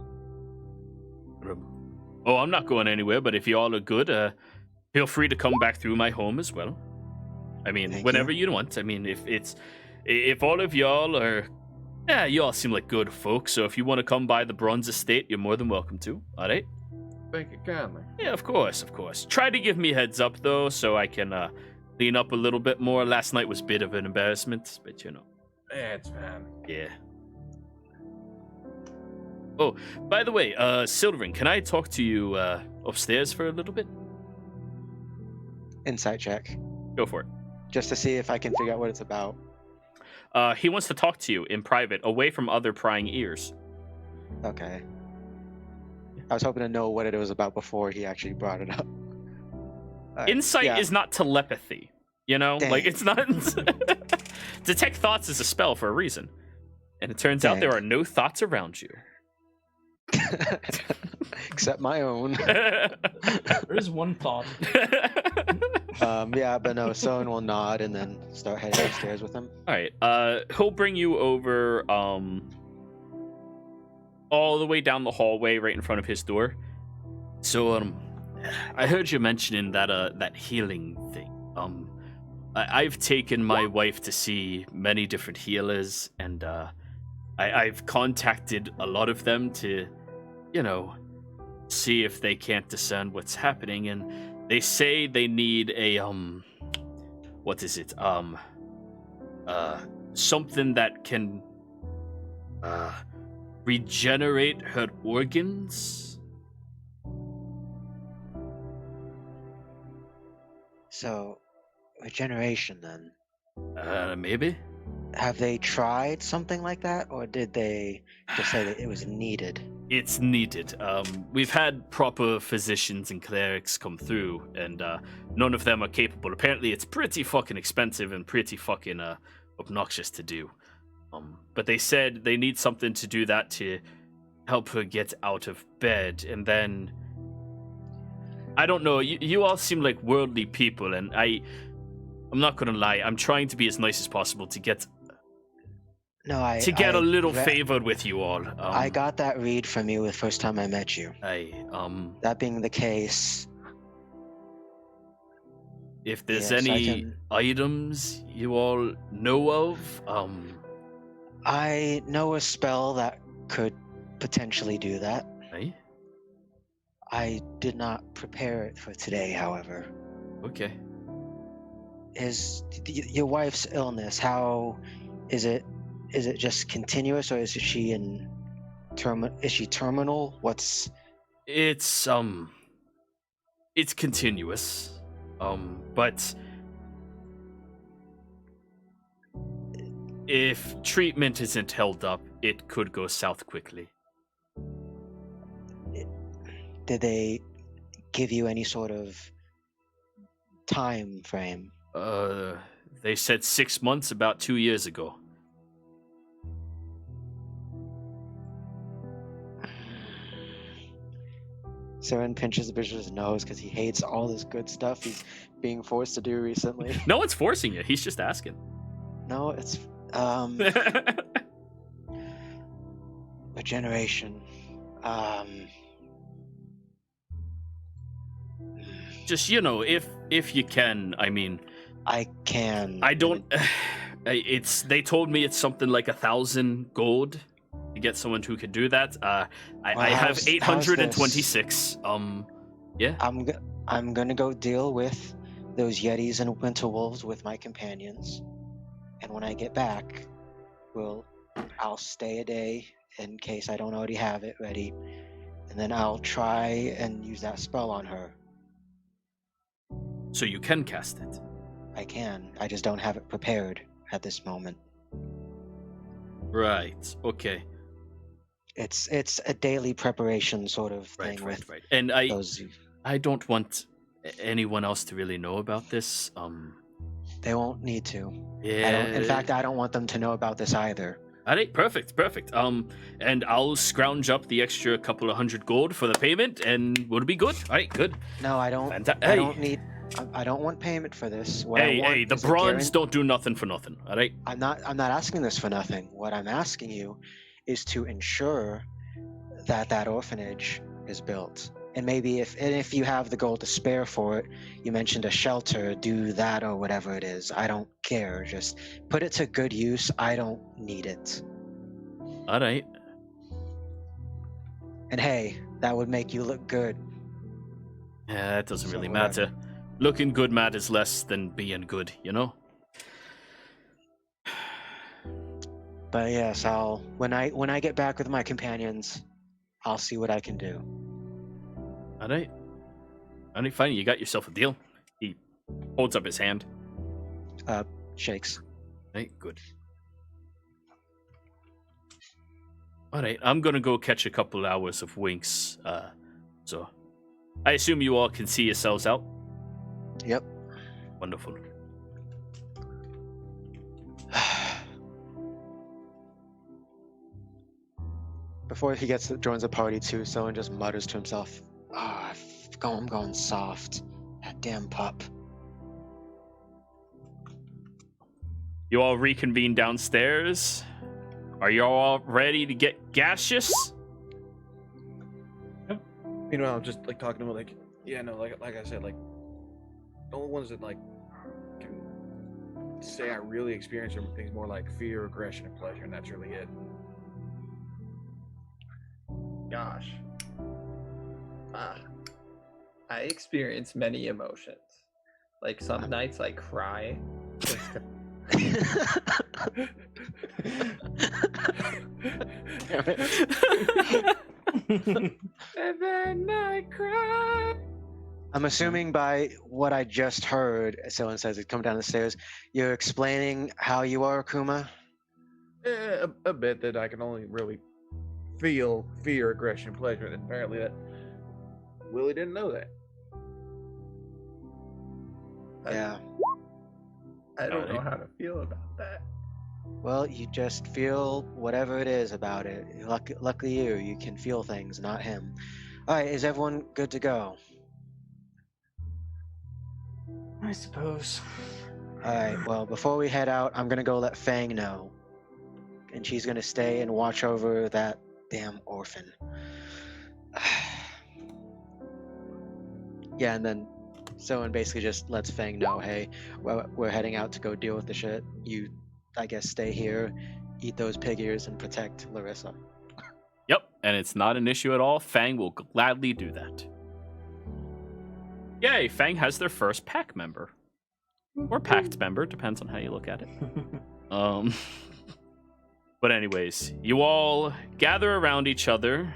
Speaker 1: Oh, I'm not going anywhere, but if you all are good, feel free to come back through my home as well. I mean,
Speaker 2: Thank
Speaker 1: whenever you want. I mean, if all of y'all are, yeah, you all seem like good folks. So if you want to come by the Bronze Estate, you're more than welcome to. All right?
Speaker 5: Thank you kindly.
Speaker 1: Yeah, of course. Try to give me heads up though, so I can clean up a little bit more. Last night was a bit of an embarrassment, but you know.
Speaker 5: Yeah, it's fine.
Speaker 1: Yeah. Oh, by the way, Silverin, can I talk to you upstairs for a little bit?
Speaker 2: Insight check,
Speaker 1: Go for it.
Speaker 2: just to see if I can figure out what it's about.
Speaker 1: He wants to talk to you in private, away from other prying ears.
Speaker 2: Okay. I was hoping to know what it was about before he actually brought it up. Alright,
Speaker 1: Insight
Speaker 2: yeah.
Speaker 1: is not telepathy, you know? Like,
Speaker 2: Dang.
Speaker 1: it's not... Detect thoughts is a spell for a reason. And it turns out there
Speaker 2: Dang.
Speaker 1: are no thoughts around you.
Speaker 2: Except my own.
Speaker 4: There is one thought.
Speaker 2: Yeah, but no, Soen will nod and then start heading upstairs with him.
Speaker 1: All right. He'll bring you over all the way down the hallway right in front of his door. So I heard you mentioning that healing thing. I've taken my wife to see many different healers, and I've contacted a lot of them to, you know, see if they can't discern what's happening, and they say they need a what is it? Something that can regenerate her organs.
Speaker 2: So, regeneration then.
Speaker 1: Maybe.
Speaker 2: Have they tried something like that, or did they just say that it was needed?
Speaker 1: It's needed. We've had proper physicians and clerics come through, and none of them are capable. Apparently, it's pretty fucking expensive and pretty fucking obnoxious to do. But they said they need something to do that to help her get out of bed, and then I don't know. You all seem like worldly people, and I'm not gonna lie. I'm trying to be as nice as possible to get
Speaker 2: No,
Speaker 1: a little favored with you all.
Speaker 2: I got that read from you the first time I met you.
Speaker 1: I
Speaker 2: That being the case,
Speaker 1: if there's
Speaker 2: Yes, I
Speaker 1: any
Speaker 2: can.
Speaker 1: items you all know of,
Speaker 2: I know a spell that could potentially do that.
Speaker 1: eh?
Speaker 2: I did not prepare it for today, however.
Speaker 1: Okay.
Speaker 2: Your wife's illness? How is it? Is it just continuous, or is she in Is she terminal?
Speaker 1: It's continuous. But if treatment isn't held up, it could go south quickly.
Speaker 2: Did they give you any sort of time frame?
Speaker 1: They said 6 months about 2 years ago.
Speaker 2: Saren pinches the bishop's nose because he hates all this good stuff he's being forced to do recently.
Speaker 1: No one's forcing you. He's just asking.
Speaker 2: No, it's regeneration.
Speaker 1: Just, if you can, I mean,
Speaker 2: I can.
Speaker 1: I don't. They told me it's something like 1,000 gold to get someone who could do that. I have
Speaker 2: how's
Speaker 1: 826. Yeah.
Speaker 2: I'm gonna go deal with those Yetis and Winter Wolves with my companions, and when I get back, I'll stay a day in case I don't already have it ready, and then I'll try and use that spell on her.
Speaker 1: So you can cast it.
Speaker 2: I can. I just don't have it prepared at this moment.
Speaker 1: Right. Okay.
Speaker 2: It's a daily preparation sort of thing with
Speaker 1: Right. And
Speaker 2: those.
Speaker 1: I don't want anyone else to really know about this.
Speaker 2: They won't need to.
Speaker 1: Yeah.
Speaker 2: In fact, I don't want them to know about this either.
Speaker 1: Alright, perfect. And I'll scrounge up the extra couple of 100 gold for the payment, and we'll be good. Alright, good.
Speaker 2: No, I don't. I don't need. I don't want payment for this. What I want
Speaker 1: Hey, the
Speaker 2: is a
Speaker 1: bronze don't do nothing for nothing. Alright.
Speaker 2: I'm not asking this for nothing. What I'm asking you is to ensure that orphanage is built. And maybe if you have the gold to spare for it, you mentioned a shelter, do that or whatever it is. I don't care. Just put it to good use. I don't need it.
Speaker 1: Alright.
Speaker 2: And hey, that would make you look good.
Speaker 1: Yeah, that doesn't really
Speaker 2: So
Speaker 1: matter. Looking good matters less than being good, you know?
Speaker 2: But yes, when I get back with my companions, I'll see what I can do.
Speaker 1: Alright. Alright, fine. You got yourself a deal. He holds up his hand.
Speaker 2: Shakes.
Speaker 1: Right, good. Alright, I'm gonna go catch a couple hours of winks. So I assume you all can see yourselves out?
Speaker 2: Yep.
Speaker 1: Wonderful.
Speaker 2: Before he joins the party too, someone just mutters to himself, I'm going soft. That damn pup.
Speaker 1: You all reconvene downstairs. Are you all ready to get gaseous?
Speaker 5: Meanwhile, I'm just like talking to him, like, yeah, no, like I said, like, the only ones that like can say I really experience things more like fear, aggression, and pleasure, and that's really it.
Speaker 3: Gosh. I experience many emotions. Like some nights I cry. And then I cry.
Speaker 2: I'm assuming by what I just heard, someone says it come down the stairs, you're explaining how you are, Akuma?
Speaker 5: A bit that I can only really feel fear, aggression, pleasure, and apparently that Willie didn't know that.
Speaker 2: Yeah.
Speaker 3: I don't know how to feel about that.
Speaker 2: Well, you just feel whatever it is about it. Luckily you can feel things, not him. Alright, is everyone good to go?
Speaker 4: I suppose.
Speaker 2: Alright, well, before we head out, I'm gonna go let Fang know. And she's gonna stay and watch over that damn orphan. Yeah, and then Someone basically just lets Fang know, hey, we're heading out to go deal with the shit. You, I guess, stay here, eat those pig ears, and protect Larissa.
Speaker 1: Yep, and it's not an issue at all. Fang will gladly do that. Yay, Fang has their first pack member. Or pact member, depends on how you look at it. But anyways, you all gather around each other.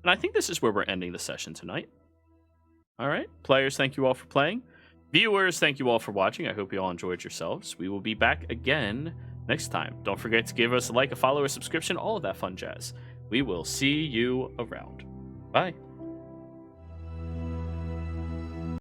Speaker 1: And I think this is where we're ending the session tonight. All right, players, thank you all for playing. Viewers, thank you all for watching. I hope you all enjoyed yourselves. We will be back again next time. Don't forget to give us a like, a follow, a subscription, all of that fun jazz. We will see you around. Bye.